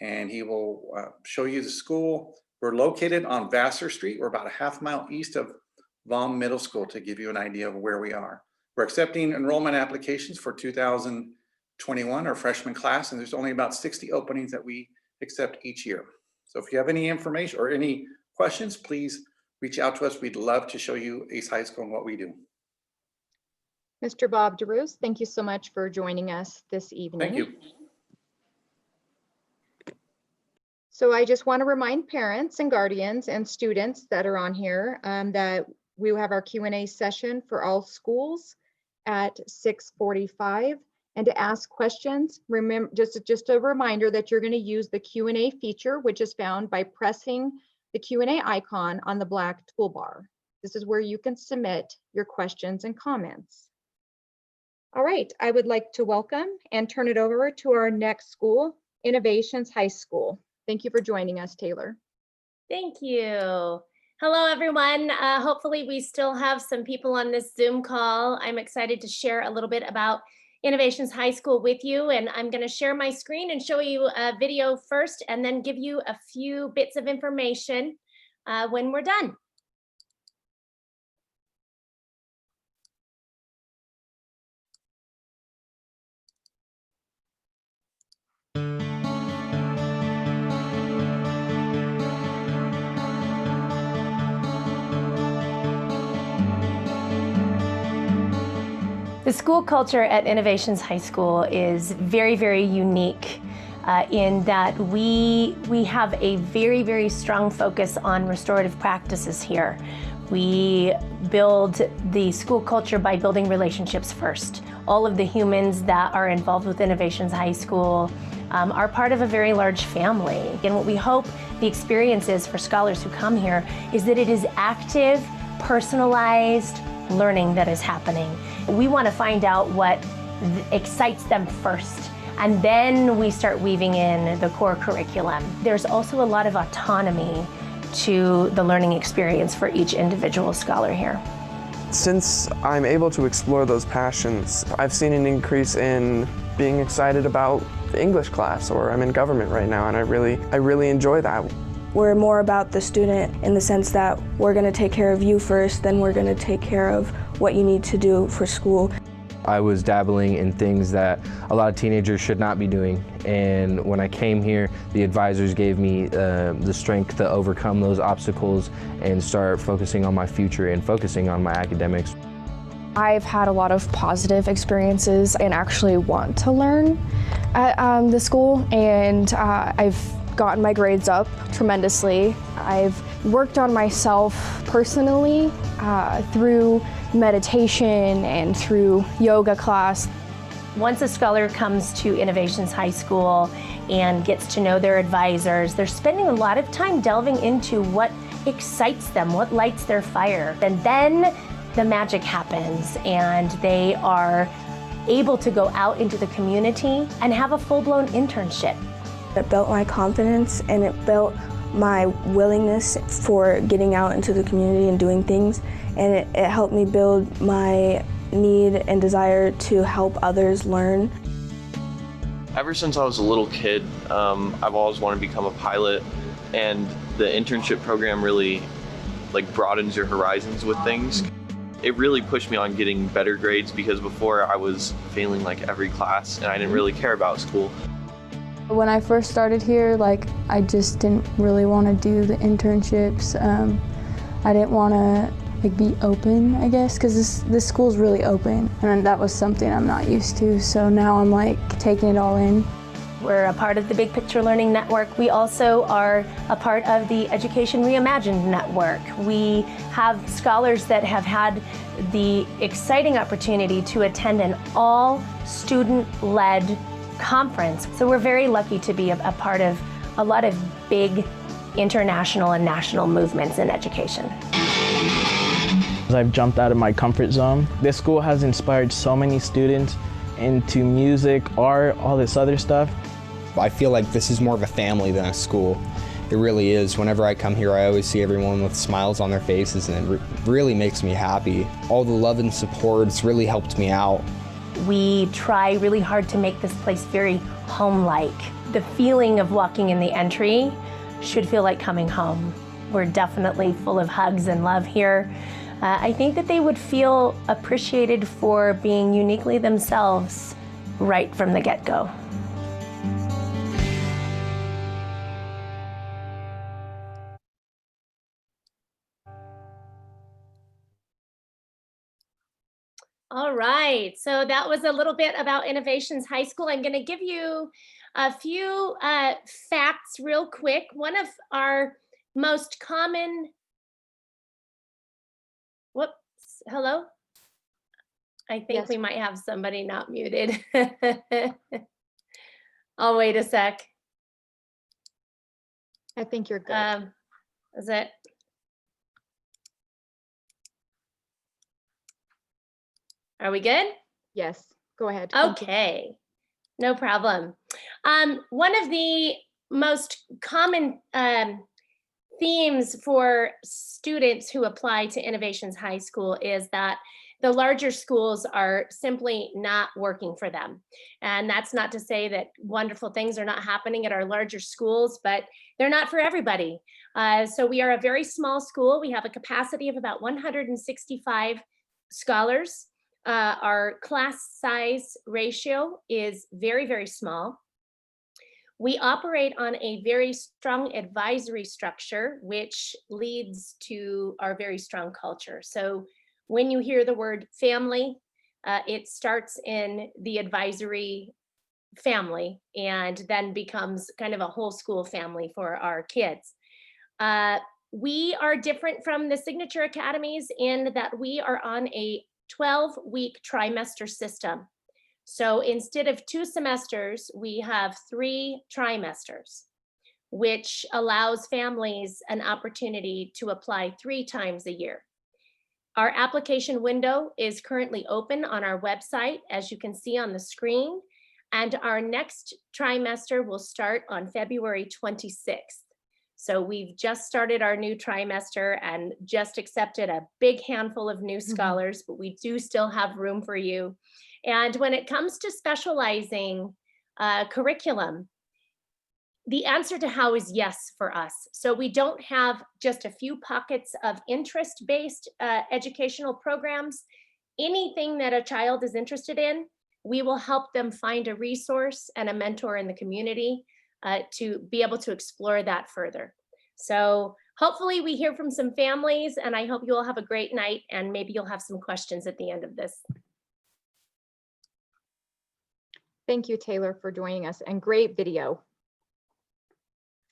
and he will show you the school. We're located on Vassar Street. We're about a half mile east of Vaughan Middle School, to give you an idea of where we are. We're accepting enrollment applications for 2021, our freshman class, and there's only about 60 openings that we accept each year. So if you have any information or any questions, please reach out to us. We'd love to show you ACE High School and what we do. Mr. Bob DeRuse, thank you so much for joining us this evening. Thank you. So I just want to remind parents and guardians and students that are on here that we will have our Q&A session for all schools at 6:45. And to ask questions, remember, just a reminder that you're going to use the Q&A feature, which is found by pressing the Q&A icon on the black toolbar. This is where you can submit your questions and comments. All right, I would like to welcome and turn it over to our next school, Innovations High School. Thank you for joining us, Taylor. Thank you. Hello, everyone. Hopefully we still have some people on this Zoom call. I'm excited to share a little bit about Innovations High School with you, and I'm going to share my screen and show you a video first and then give you a few bits of information when we're done. The school culture at Innovations High School is very, very unique in that we have a very, very strong focus on restorative practices here. We build the school culture by building relationships first. all of the humans that are involved with Innovations High School are part of a very large family. And what we hope the experience is for scholars who come here is that it is active, personalized learning that is happening. We want to find out what excites them first, and then we start weaving in the core curriculum. There's also a lot of autonomy to the learning experience for each individual scholar here. Since I'm able to explore those passions, I've seen an increase in being excited about the English class, or I'm in government right now, and I really enjoy that. We're more about the student in the sense that we're going to take care of you first, then we're going to take care of what you need to do for school. I was dabbling in things that a lot of teenagers should not be doing, and when I came here, the advisors gave me the strength to overcome those obstacles and start focusing on my future and focusing on my academics. I've had a lot of positive experiences and actually want to learn at the school, and I've gotten my grades up tremendously. I've worked on myself personally through meditation and through yoga class. Once a scholar comes to Innovations High School and gets to know their advisors, they're spending a lot of time delving into what excites them, what lights their fire. And then the magic happens and they are able to go out into the community and have a full-blown internship. It built my confidence and it built my willingness for getting out into the community and doing things, and it helped me build my need and desire to help others learn. Ever since I was a little kid, I've always wanted to become a pilot, and the internship program really broadens your horizons with things. It really pushed me on getting better grades, because before I was failing every class and I didn't really care about school. When I first started here, I just didn't really want to do the internships. I didn't want to be open, I guess, because this school's really open, and that was something I'm not used to. So now I'm taking it all in. We're a part of the Big Picture Learning Network. We also are a part of the Education Reimagined Network. We have scholars that have had the exciting opportunity to attend an all student-led conference. So we're very lucky to be a part of a lot of big international and national movements in education. I've jumped out of my comfort zone. This school has inspired so many students into music, art, all this other stuff. I feel like this is more of a family than a school. It really is. Whenever I come here, I always see everyone with smiles on their faces, and it really makes me happy. All the love and support has really helped me out. We try really hard to make this place very home-like. The feeling of walking in the entry should feel like coming home. We're definitely full of hugs and love here. I think that they would feel appreciated for being uniquely themselves right from the get-go. All right, so that was a little bit about Innovations High School. I'm going to give you a few facts real quick. One of our most common, whoops, hello? I think Yes. we might have somebody not muted. I'll wait a sec. I think you're good. Is it? Are we good? Yes, go ahead. Thank you. Okay, no problem. One of the most common themes for students who apply to Innovations High School is that the larger schools are simply not working for them. And that's not to say that wonderful things are not happening at our larger schools, but they're not for everybody. So we are a very small school. We have a capacity of about 165 scholars. Our class size ratio is very, very small. We operate on a very strong advisory structure, which leads to our very strong culture. So when you hear the word family, it starts in the advisory family and then becomes kind of a whole school family for our kids. We are different from the signature academies in that we are on a 12-week trimester system. So instead of 2 semesters, we have 3 trimesters, which allows families an opportunity to apply 3 times a year. Our application window is currently open on our website, as you can see on the screen, and our next trimester will start on February 26th. So we've just started our new trimester and just accepted a big handful of new scholars, but we do still have room for you. And when it comes to specializing curriculum, the answer to how is yes for us. So we don't have just a few pockets of interest-based educational programs. Anything that a child is interested in, we will help them find a resource and a mentor in the community to be able to explore that further. So hopefully we hear from some families, and I hope you all have a great night, and maybe you'll have some questions at the end of this. Thank you, Taylor, for joining us, and great video.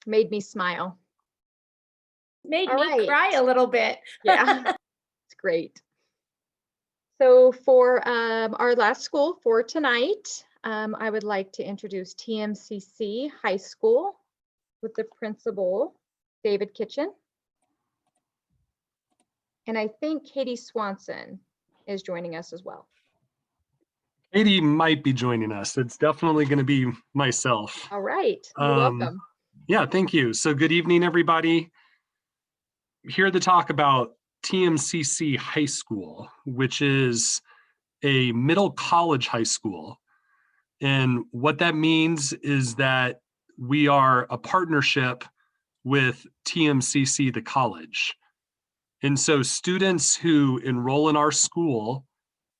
Made me smile. Made me cry a little bit. Yeah, it's great. So for our last school for tonight, I would like to introduce TMCC High School with the principal, David Kitchen. And I think Katie Swanson is joining us as well. Katie might be joining us. It's definitely going to be myself. All right, you're welcome. Yeah, thank you. So good evening, everybody. Here to talk about TMCC High School, which is a middle college high school. And what that means is that we are a partnership with TMCC, the college. And so students who enroll in our school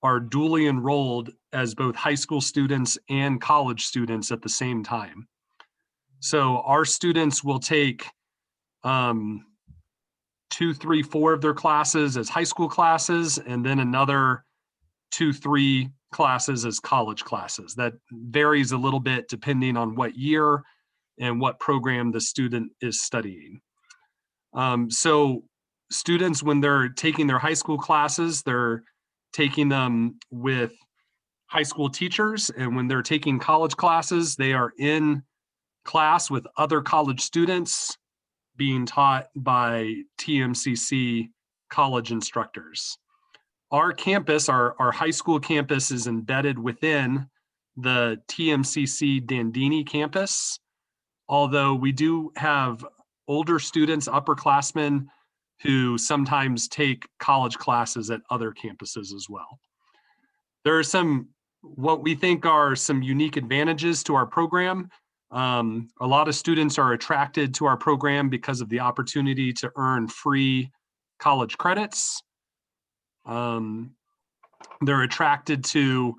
are duly enrolled as both high school students and college students at the same time. So our students will take 2, 3, 4 of their classes as high school classes, and then another 2, 3 classes as college classes. That varies a little bit depending on what year and what program the student is studying. So students, when they're taking their high school classes, they're taking them with high school teachers, and when they're taking college classes, they are in class with other college students being taught by TMCC college instructors. Our campus, our high school campus, is embedded within the TMCC Dandini campus, although we do have older students, upperclassmen, who sometimes take college classes at other campuses as well. There are some, what we think are some unique advantages to our program. A lot of students are attracted to our program because of the opportunity to earn free college credits. They're attracted to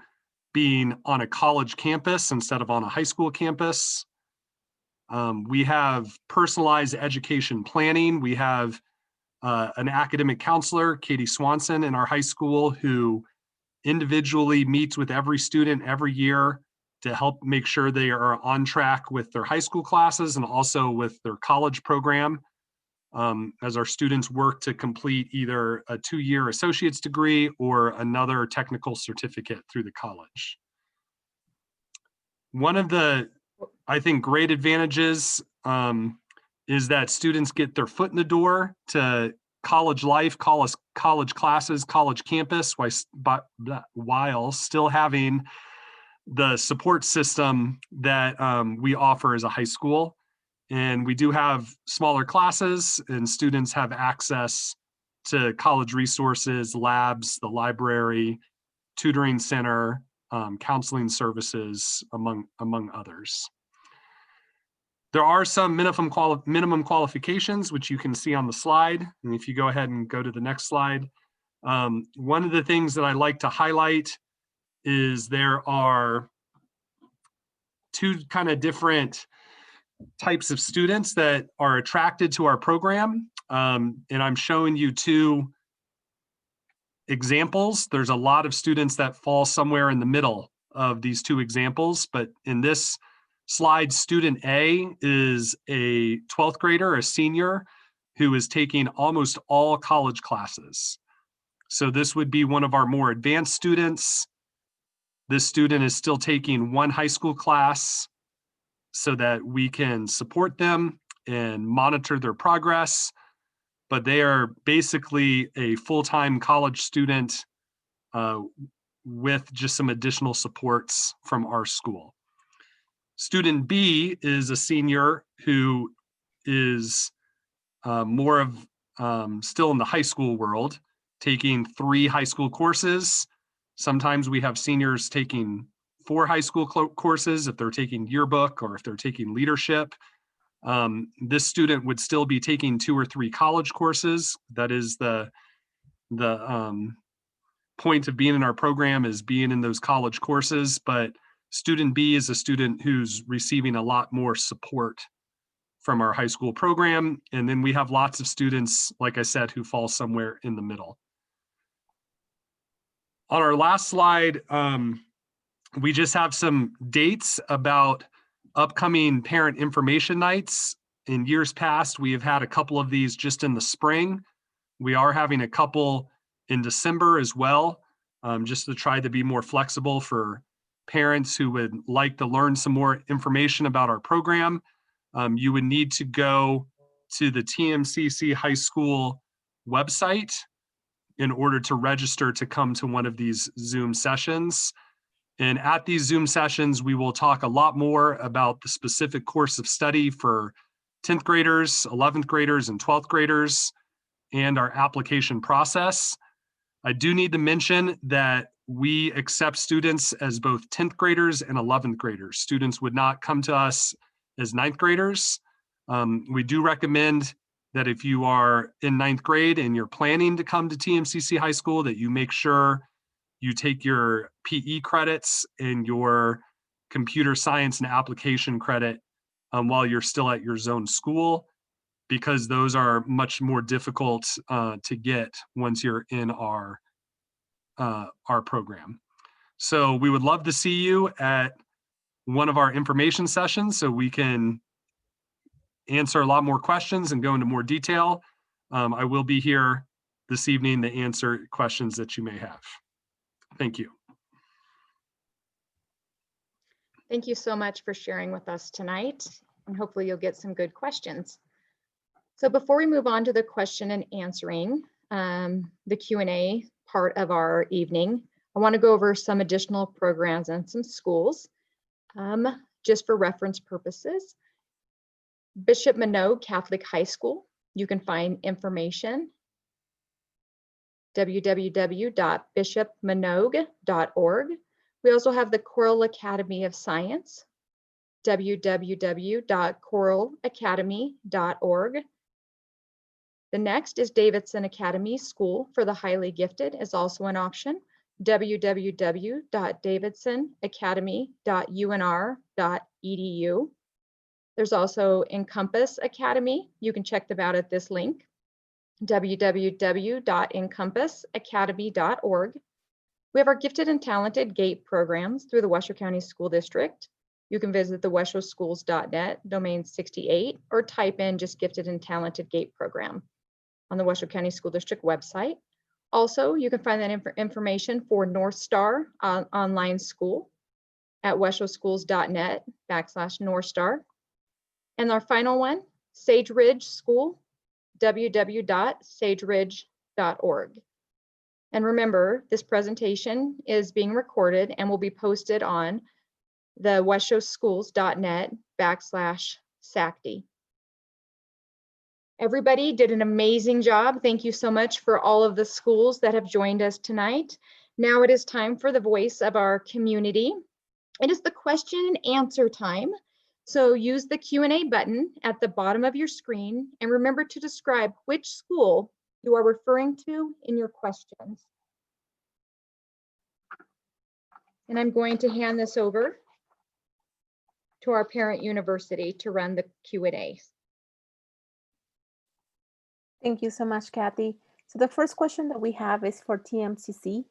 being on a college campus instead of on a high school campus. We have personalized education planning. We have an academic counselor, Katie Swanson, in our high school, who individually meets with every student every year to help make sure they are on track with their high school classes and also with their college program, as our students work to complete either a 2-year associate's degree or another technical certificate through the college. One of the, I think, great advantages is that students get their foot in the door to college life, college classes, college campus, while still having the support system that we offer as a high school. And we do have smaller classes, and students have access to college resources, labs, the library, tutoring center, counseling services, among others. There are some minimum qualifications, which you can see on the slide. And if you go ahead and go to the next slide, one of the things that I like to highlight is there are 2 kind of different types of students that are attracted to our program. And I'm showing you 2 examples. There's a lot of students that fall somewhere in the middle of these 2 examples, but in this slide, student A is a 12th grader, a senior, who is taking almost all college classes. So this would be one of our more advanced students. This student is still taking one high school class so that we can support them and monitor their progress, but they are basically a full-time college student with just some additional supports from our school. Student B is a senior who is more of still in the high school world, taking 3 high school courses. Sometimes we have seniors taking 4 high school courses if they're taking yearbook or if they're taking leadership. This student would still be taking 2 or 3 college courses. That is the point of being in our program, is being in those college courses. But student B is a student who's receiving a lot more support from our high school program. And then we have lots of students, like I said, who fall somewhere in the middle. On our last slide, we just have some dates about upcoming parent information nights. In years past, we have had a couple of these just in the spring. We are having a couple in December as well, just to try to be more flexible for parents who would like to learn some more information about our program. You would need to go to the TMCC High School website in order to register to come to one of these Zoom sessions. And at these Zoom sessions, we will talk a lot more about the specific course of study for 10th graders, 11th graders, and 12th graders, and our application process. I do need to mention that we accept students as both 10th graders and 11th graders. Students would not come to us as 9th graders. We do recommend that if you are in 9th grade and you're planning to come to TMCC High School, that you make sure you take your PE credits and your computer science and application credit while you're still at your zone school, because those are much more difficult to get once you're in our program. So we would love to see you at one of our information sessions so we can answer a lot more questions and go into more detail. I will be here this evening to answer questions that you may have. Thank you. Thank you so much for sharing with us tonight, and hopefully you'll get some good questions. So before we move on to the question and answering, the Q&A part of our evening, I want to go over some additional programs and some schools, just for reference purposes. Bishop Manogue Catholic High School, you can find information www.bishopmanogue.org. We also have the Coral Academy of Science, www.coralacademy.org. The next is Davidson Academy School for the Highly Gifted is also an option, www.davidsonacademy.unr.edu. There's also Encompass Academy. You can check them out at this link, www.encompassacademy.org. We have our Gifted and Talented GATE programs through the Washoe County School District. You can visit the washoeschools.net, domain 68, or type in just Gifted and Talented GATE program on the Washoe County School District website. Also, you can find that information for North Star online school at washoeschools.net/North Star. And our final one, Sage Ridge School, www.sageridge.org. And remember, this presentation is being recorded and will be posted on the washoeschools.net/SACD. Everybody did an amazing job. Thank you so much for all of the schools that have joined us tonight. Now it is time for the voice of our community. It is the question and answer time. So use the Q&A button at the bottom of your screen and remember to describe which school you are referring to in your questions. And I'm going to hand this over to our parent university to run the Q&A. Thank you so much, Kathy. So the first question that we have is for TMCC.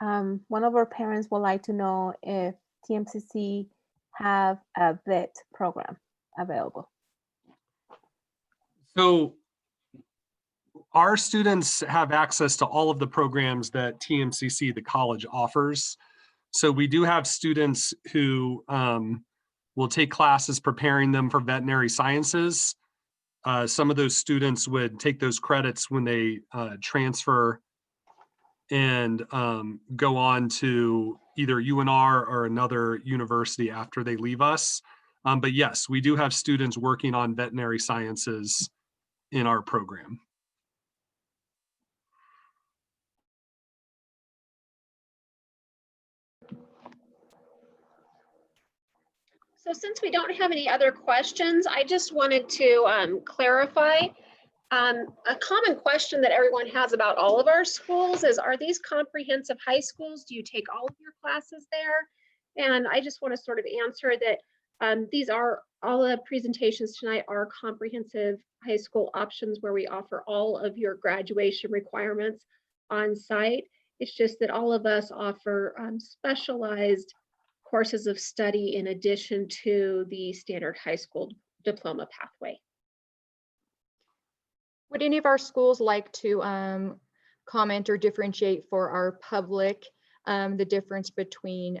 One of our parents would like to know if TMCC have a vet program available. So our students have access to all of the programs that TMCC, the college, offers. So we do have students who will take classes preparing them for veterinary sciences. Some of those students would take those credits when they transfer and go on to either UNR or another university after they leave us. But yes, we do have students working on veterinary sciences in our program. So since we don't have any other questions, I just wanted to clarify a common question that everyone has about all of our schools is, are these comprehensive high schools? Do you take all of your classes there? And I just want to sort of answer that these are, all the presentations tonight are comprehensive high school options where we offer all of your graduation requirements on site. It's just that all of us offer specialized courses of study in addition to the standard high school diploma pathway. Would any of our schools like to comment or differentiate for our public the difference between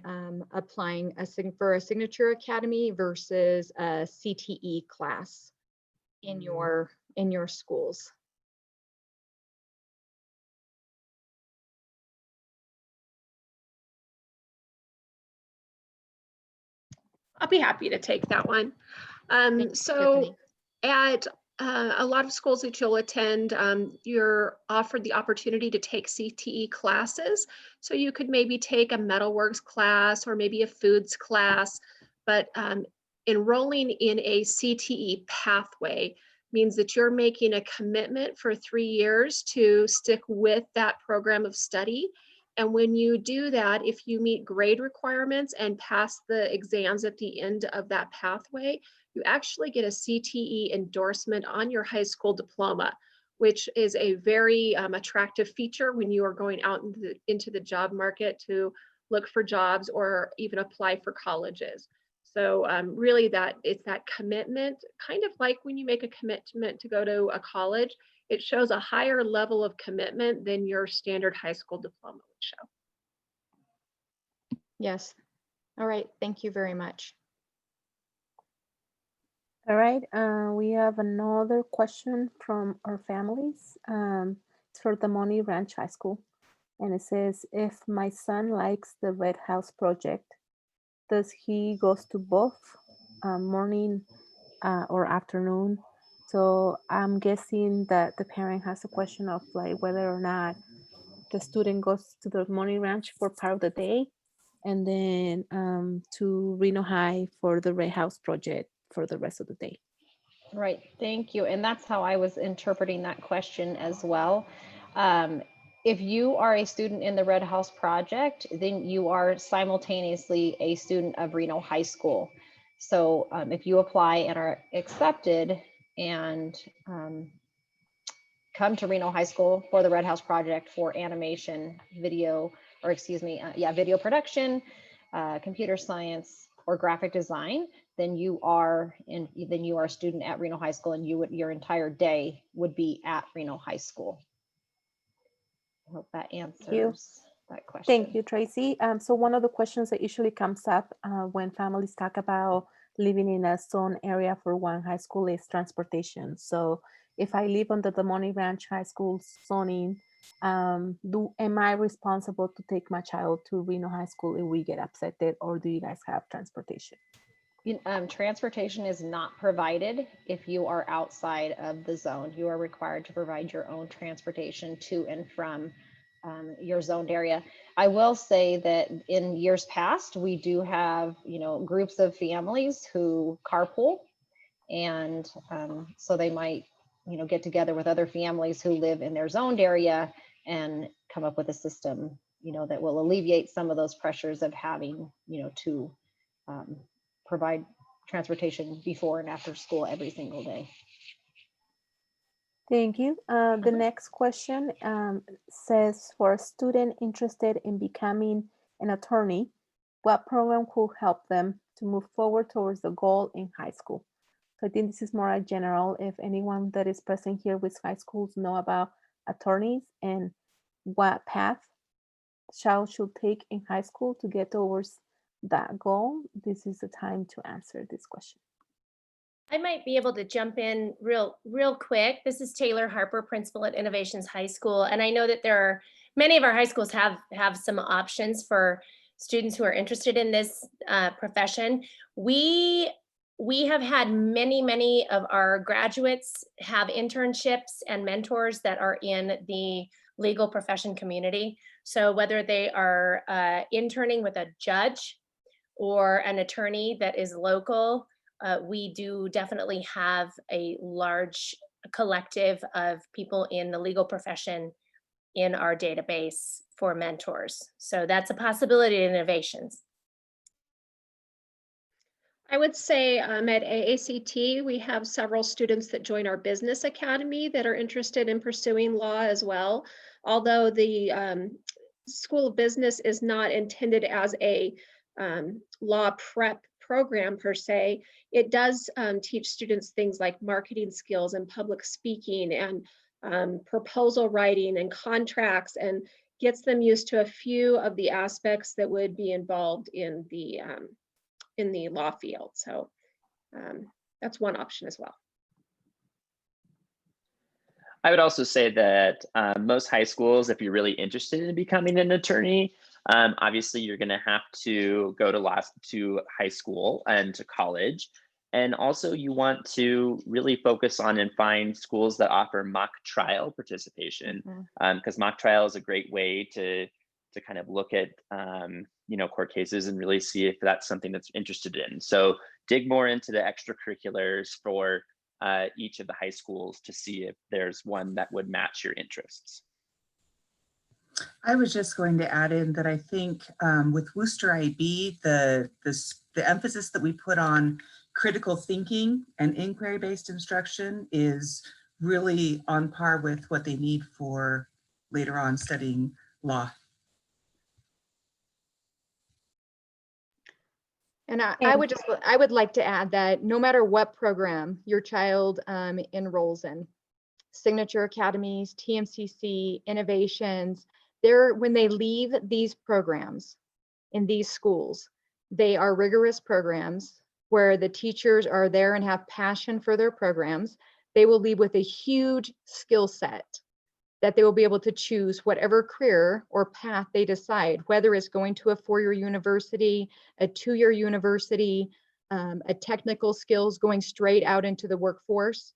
applying for a signature academy versus a CTE class in your schools? I'll be happy to take that one. So at a lot of schools that you'll attend, you're offered the opportunity to take CTE classes. So you could maybe take a metalworks class or maybe a foods class, but enrolling in a CTE pathway means that you're making a commitment for 3 years to stick with that program of study. And when you do that, if you meet grade requirements and pass the exams at the end of that pathway, you actually get a CTE endorsement on your high school diploma, which is a very attractive feature when you are going out into the job market to look for jobs or even apply for colleges. So really it's that commitment, kind of like when you make a commitment to go to a college, it shows a higher level of commitment than your standard high school diploma would show. Yes. All right. Thank you very much. All right. We have another question from our families. It's for the Damonte Ranch High School. And it says, if my son likes the Red House project, does he goes to both morning or afternoon? So I'm guessing that the parent has a question of like whether or not the student goes to the Damonte Ranch for part of the day and then to Reno High for the Red House project for the rest of the day. Right, thank you. And that's how I was interpreting that question as well. If you are a student in the Red House project, then you are simultaneously a student of Reno High School. So if you apply and are accepted and come to Reno High School for the Red House project for animation, video, or excuse me, video production, computer science, or graphic design, then you are a student at Reno High School, and your entire day would be at Reno High School. I hope that answers that question. Thank you, Tracy. So one of the questions that usually comes up when families talk about living in a zone area for one high school is transportation. So if I live on the Damonte Ranch High School zoning, am I responsible to take my child to Reno High School if we get accepted, or do you guys have transportation? Transportation is not provided if you are outside of the zone. You are required to provide your own transportation to and from your zoned area. I will say that in years past, we do have, groups of families who carpool, and so they might, get together with other families who live in their zoned area and come up with a system, that will alleviate some of those pressures of having, to provide transportation before and after school every single day. Thank you. The next question says, for a student interested in becoming an attorney, what program could help them to move forward towards the goal in high school? So I think this is more general. If anyone that is present here with high schools know about attorneys, and what path child should take in high school to get towards that goal? This is the time to answer this question. I might be able to jump in real quick. This is Taylor Harper, principal at Innovations High School. And I know that there are many of our high schools have some options for students who are interested in this profession. We have had many of our graduates have internships and mentors that are in the legal profession community. So whether they are interning with a judge or an attorney that is local, we do definitely have a large collective of people in the legal profession in our database for mentors. So that's a possibility in Innovations. I would say at AACT, we have several students that join our business academy that are interested in pursuing law as well. Although the School of Business is not intended as a law prep program per se, it does teach students things like marketing skills and public speaking and proposal writing and contracts, and gets them used to a few of the aspects that would be involved in the law field. So that's one option as well. I would also say that most high schools, if you're really interested in becoming an attorney, obviously you're going to have to go to high school and to college. And also you want to really focus on and find schools that offer mock trial participation, because mock trial is a great way to kind of look at court cases and really see if that's something that's interested in. So dig more into the extracurriculars for each of the high schools to see if there's one that would match your interests. I was just going to add in that I think with Wooster IB, the emphasis that we put on critical thinking and inquiry-based instruction is really on par with what they need for later on studying law. And I would like to add that no matter what program your child enrolls in, Signature Academies, TMCC, Innovations, when they leave these programs in these schools, they are rigorous programs where the teachers are there and have passion for their programs. They will leave with a huge skill set that they will be able to choose whatever career or path they decide, whether it's going to a 4-year university, a 2-year university, a technical skills going straight out into the workforce,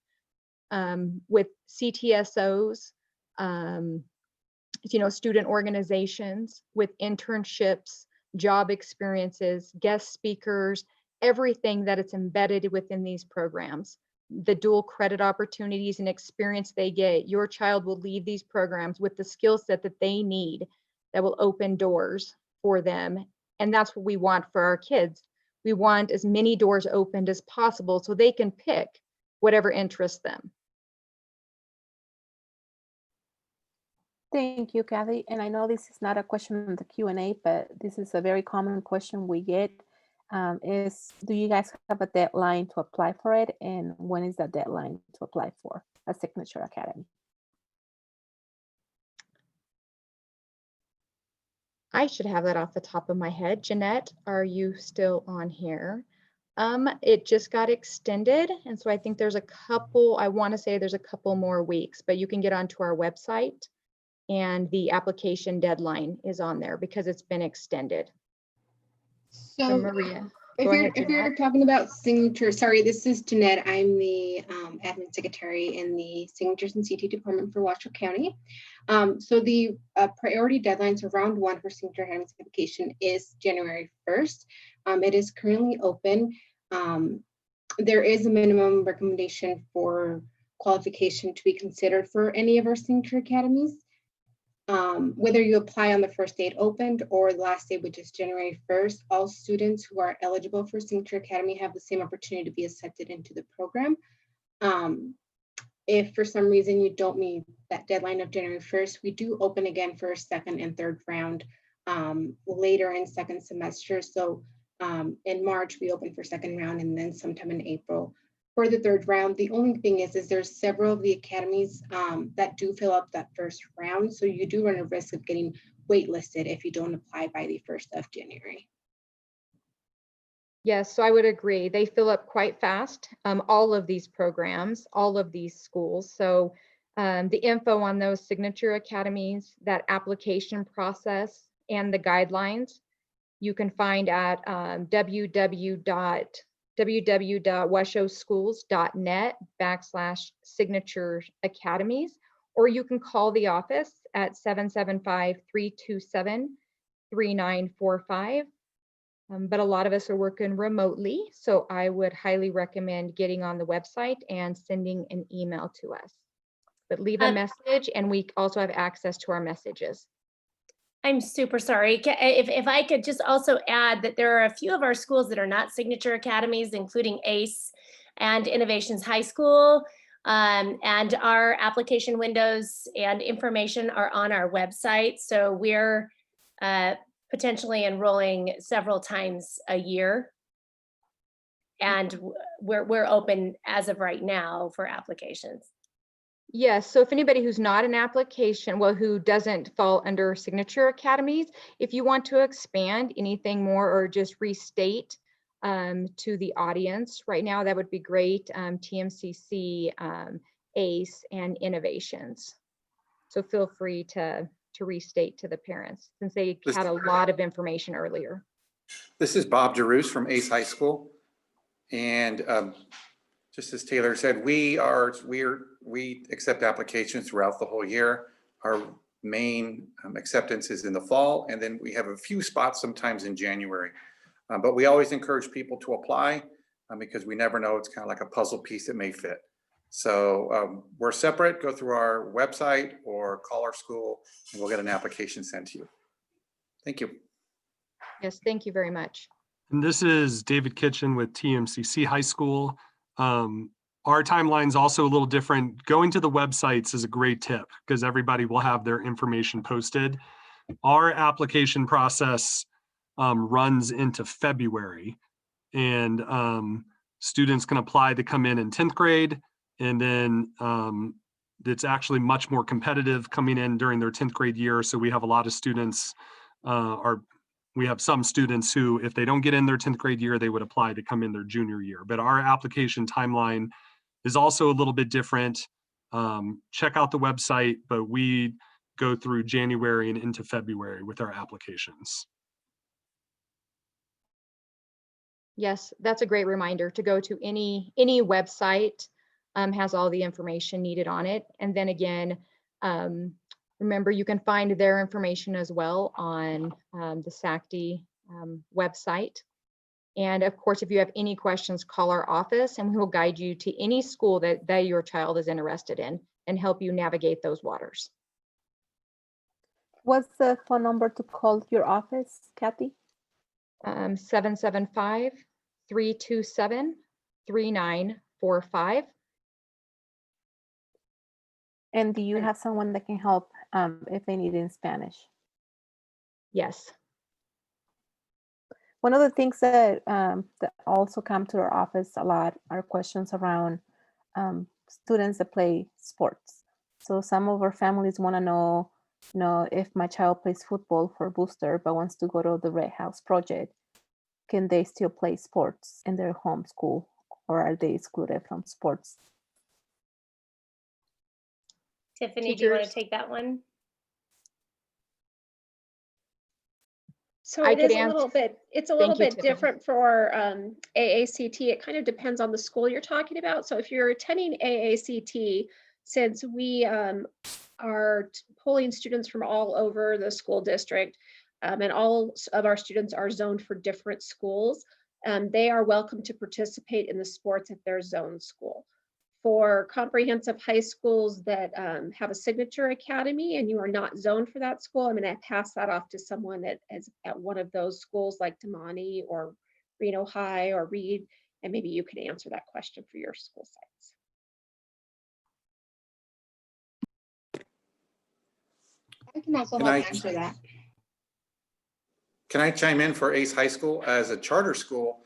with CTSOs, student organizations, with internships, job experiences, guest speakers, everything that it's embedded within these programs. The dual credit opportunities and experience they get, your child will leave these programs with the skill set that they need that will open doors for them. And that's what we want for our kids. We want as many doors opened as possible so they can pick whatever interests them. Thank you, Kathy. And I know this is not a question in the Q&A, but this is a very common question we get. Do you guys have a deadline to apply for it? And when is that deadline to apply for a Signature Academy? I should have that off the top of my head. Jeanette, are you still on here? It just got extended. And so I think there's a couple, I want to say there's a couple more weeks, but you can get onto our website and the application deadline is on there because it's been extended. So Maria, if you're talking about signature, sorry, this is Jeanette. I'm the admin secretary in the Signatures and CT department for Washoe County. So the priority deadlines for round 1 for signature academy certification is January 1st. It is currently open. There is a minimum recommendation for qualification to be considered for any of our signature academies. Whether you apply on the first day it opened or the last day, which is January 1st, all students who are eligible for Signature Academy have the same opportunity to be accepted into the program. If for some reason you don't meet that deadline of January 1st, we do open again for a 2nd and 3rd round later in 2nd semester. So in March, we open for 2nd round and then sometime in April for the third round. The only thing is there's several of the academies that do fill up that first round. So you do run a risk of getting waitlisted if you don't apply by the 1st of January. Yes, so I would agree. They fill up quite fast, all of these programs, all of these schools. So the info on those signature academies, that application process, and the guidelines, you can find at www.weshoschools.net/signature academies, or you can call the office at 775-327-3945. But a lot of us are working remotely, so I would highly recommend getting on the website and sending an email to us. But leave a message, and we also have access to our messages. I'm super sorry. If I could just also add that there are a few of our schools that are not signature academies, including ACE and Innovations High School. And our application windows and information are on our website. So we're potentially enrolling several times a year. And we're open as of right now for applications. Yes, so if anybody who's not an application, well, who doesn't fall under signature academies, if you want to expand anything more or just restate to the audience right now, that would be great. TMCC, ACE, and Innovations. So feel free to restate to the parents since they had a lot of information earlier. This is Bob DeRoos from ACE High School. And just as Taylor said, we accept applications throughout the whole year. Our main acceptance is in the fall, and then we have a few spots sometimes in January. But we always encourage people to apply because we never know. It's kind of like a puzzle piece that may fit. So we're separate. Go through our website or call our school, and we'll get an application sent to you. Thank you. Yes, thank you very much. And this is David Kitchen with TMCC High School. Our timeline's also a little different. Going to the websites is a great tip because everybody will have their information posted. Our application process runs into February, and students can apply to come in 10th grade, and then it's actually much more competitive coming in during their 10th grade year. So we have a lot of students, we have some students who, if they don't get in their 10th grade year, they would apply to come in their junior year. But our application timeline is also a little bit different. Check out the website, but we go through January and into February with our applications. Yes, that's a great reminder to go to any website, has all the information needed on it. And then again, remember, you can find their information as well on the SACD website. And of course, if you have any questions, call our office and we will guide you to any school that your child is interested in and help you navigate those waters. What's the phone number to call your office, Kathy? 775-327-3945. And do you have someone that can help if they need it in Spanish? Yes. One of the things that also come to our office a lot are questions around students that play sports. So some of our families want to know, if my child plays football for Wooster but wants to go to the Red House Project, can they still play sports in their home school, or are they excluded from sports? Tiffany, do you want to take that one? So it is a little bit, it's a little bit different for AACT. It kind of depends on the school you're talking about. So if you're attending AACT, since we are pulling students from all over the school district, and all of our students are zoned for different schools, they are welcome to participate in the sports at their zone school. For comprehensive high schools that have a signature academy and you are not zoned for that school, I'm going to pass that off to someone that is at one of those schools like Damonte or Reno High or Reed, and maybe you can answer that question for your school sites. I can also help answer that. Can I chime in for ACE High School? As a charter school,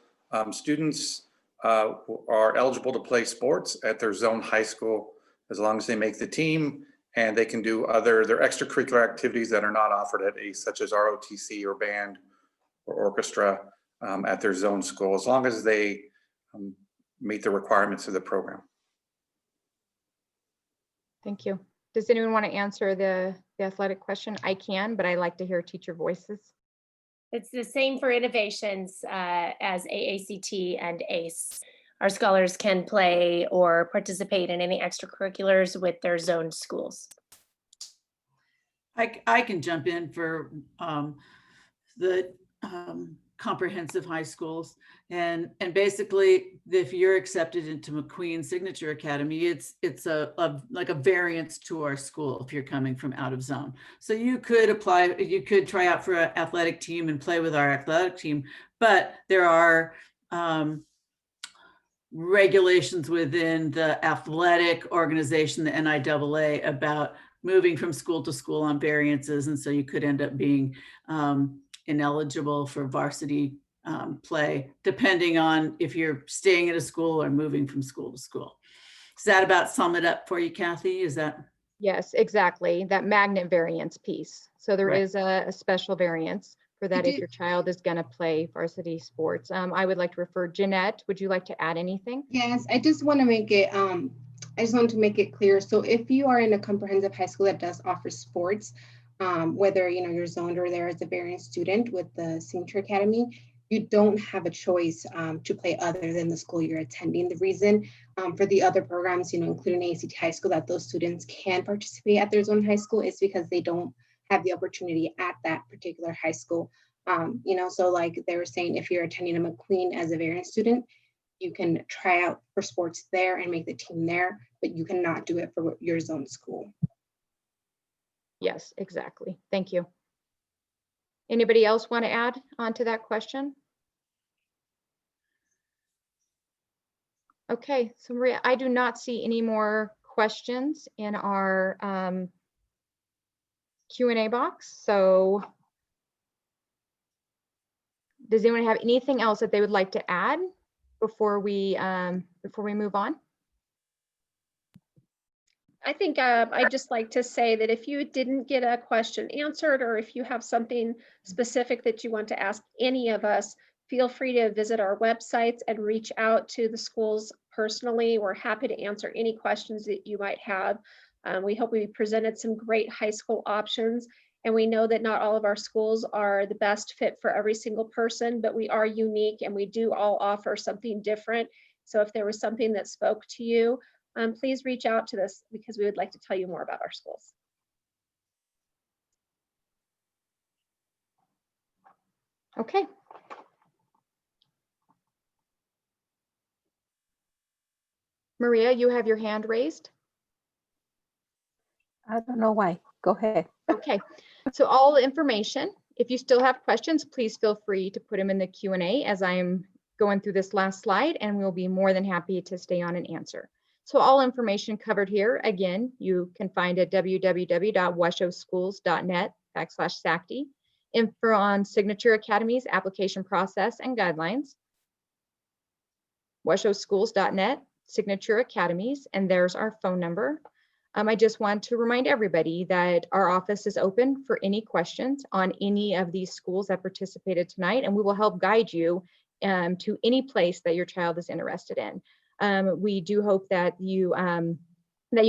students are eligible to play sports at their zone high school as long as they make the team, and they can do their extracurricular activities that are not offered at ACE, such as ROTC or band or orchestra at their zone school, as long as they meet the requirements of the program. Thank you. Does anyone want to answer the athletic question? I can, but I like to hear teacher voices. It's the same for innovations as AACT and ACE. Our scholars can play or participate in any extracurriculars with their zone schools. I can jump in for the comprehensive high schools, and basically, if you're accepted into McQueen Signature Academy, it's like a variance to our school if you're coming from out of zone. So you could apply, you could try out for an athletic team and play with our athletic team, but there are regulations within the athletic organization, the NIAA, about moving from school to school on variances, and so you could end up being ineligible for varsity play, depending on if you're staying at a school or moving from school to school. Does that about sum it up for you, Kathy? Is that? Yes, exactly. That magnet variance piece. So there is a special variance for that if your child is going to play varsity sports. I would like to refer, Jeanette, would you like to add anything? Yes, I just want to make it, clear. So if you are in a comprehensive high school that does offer sports, whether you're zoned or there as a variant student with the Signature Academy, you don't have a choice to play other than the school you're attending. The reason for the other programs, including ACT High School, that those students can participate at their zone high school is because they don't have the opportunity at that particular high school. So like they were saying, if you're attending a McQueen as a variant student, you can try out for sports there and make the team there, but you cannot do it for your zone school. Yes, exactly. Thank you. Anybody else want to add on to that question? Okay, so Maria, I do not see any more questions in our Q&A box. So does anyone have anything else that they would like to add before we move on? I think I'd just like to say that if you didn't get a question answered, or if you have something specific that you want to ask any of us, feel free to visit our websites and reach out to the schools personally. We're happy to answer any questions that you might have. We hope we presented some great high school options, and we know that not all of our schools are the best fit for every single person, but we are unique and we do all offer something different. So if there was something that spoke to you, please reach out to us because we would like to tell you more about our schools. Okay. Maria, you have your hand raised. I don't know why. Go ahead. Okay, so all the information, if you still have questions, please feel free to put them in the Q&A as I am going through this last slide, and we'll be more than happy to stay on and answer. So all information covered here, again, you can find at www.washoeschools.net/SACTI, info on Signature Academy's application process and guidelines, washoeschools.net, Signature Academies, and there's our phone number. I just want to remind everybody that our office is open for any questions on any of these schools that participated tonight, and we will help guide you to any place that your child is interested in. We do hope that you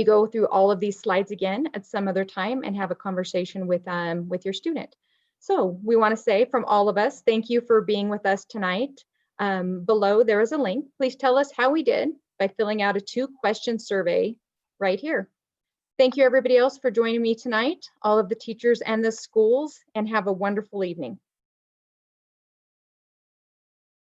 go through all of these slides again at some other time and have a conversation with your student. So we want to say from all of us, thank you for being with us tonight. Below there is a link. Please tell us how we did by filling out a 2-question survey right here. Thank you everybody else for joining me tonight, all of the teachers and the schools, and have a wonderful evening.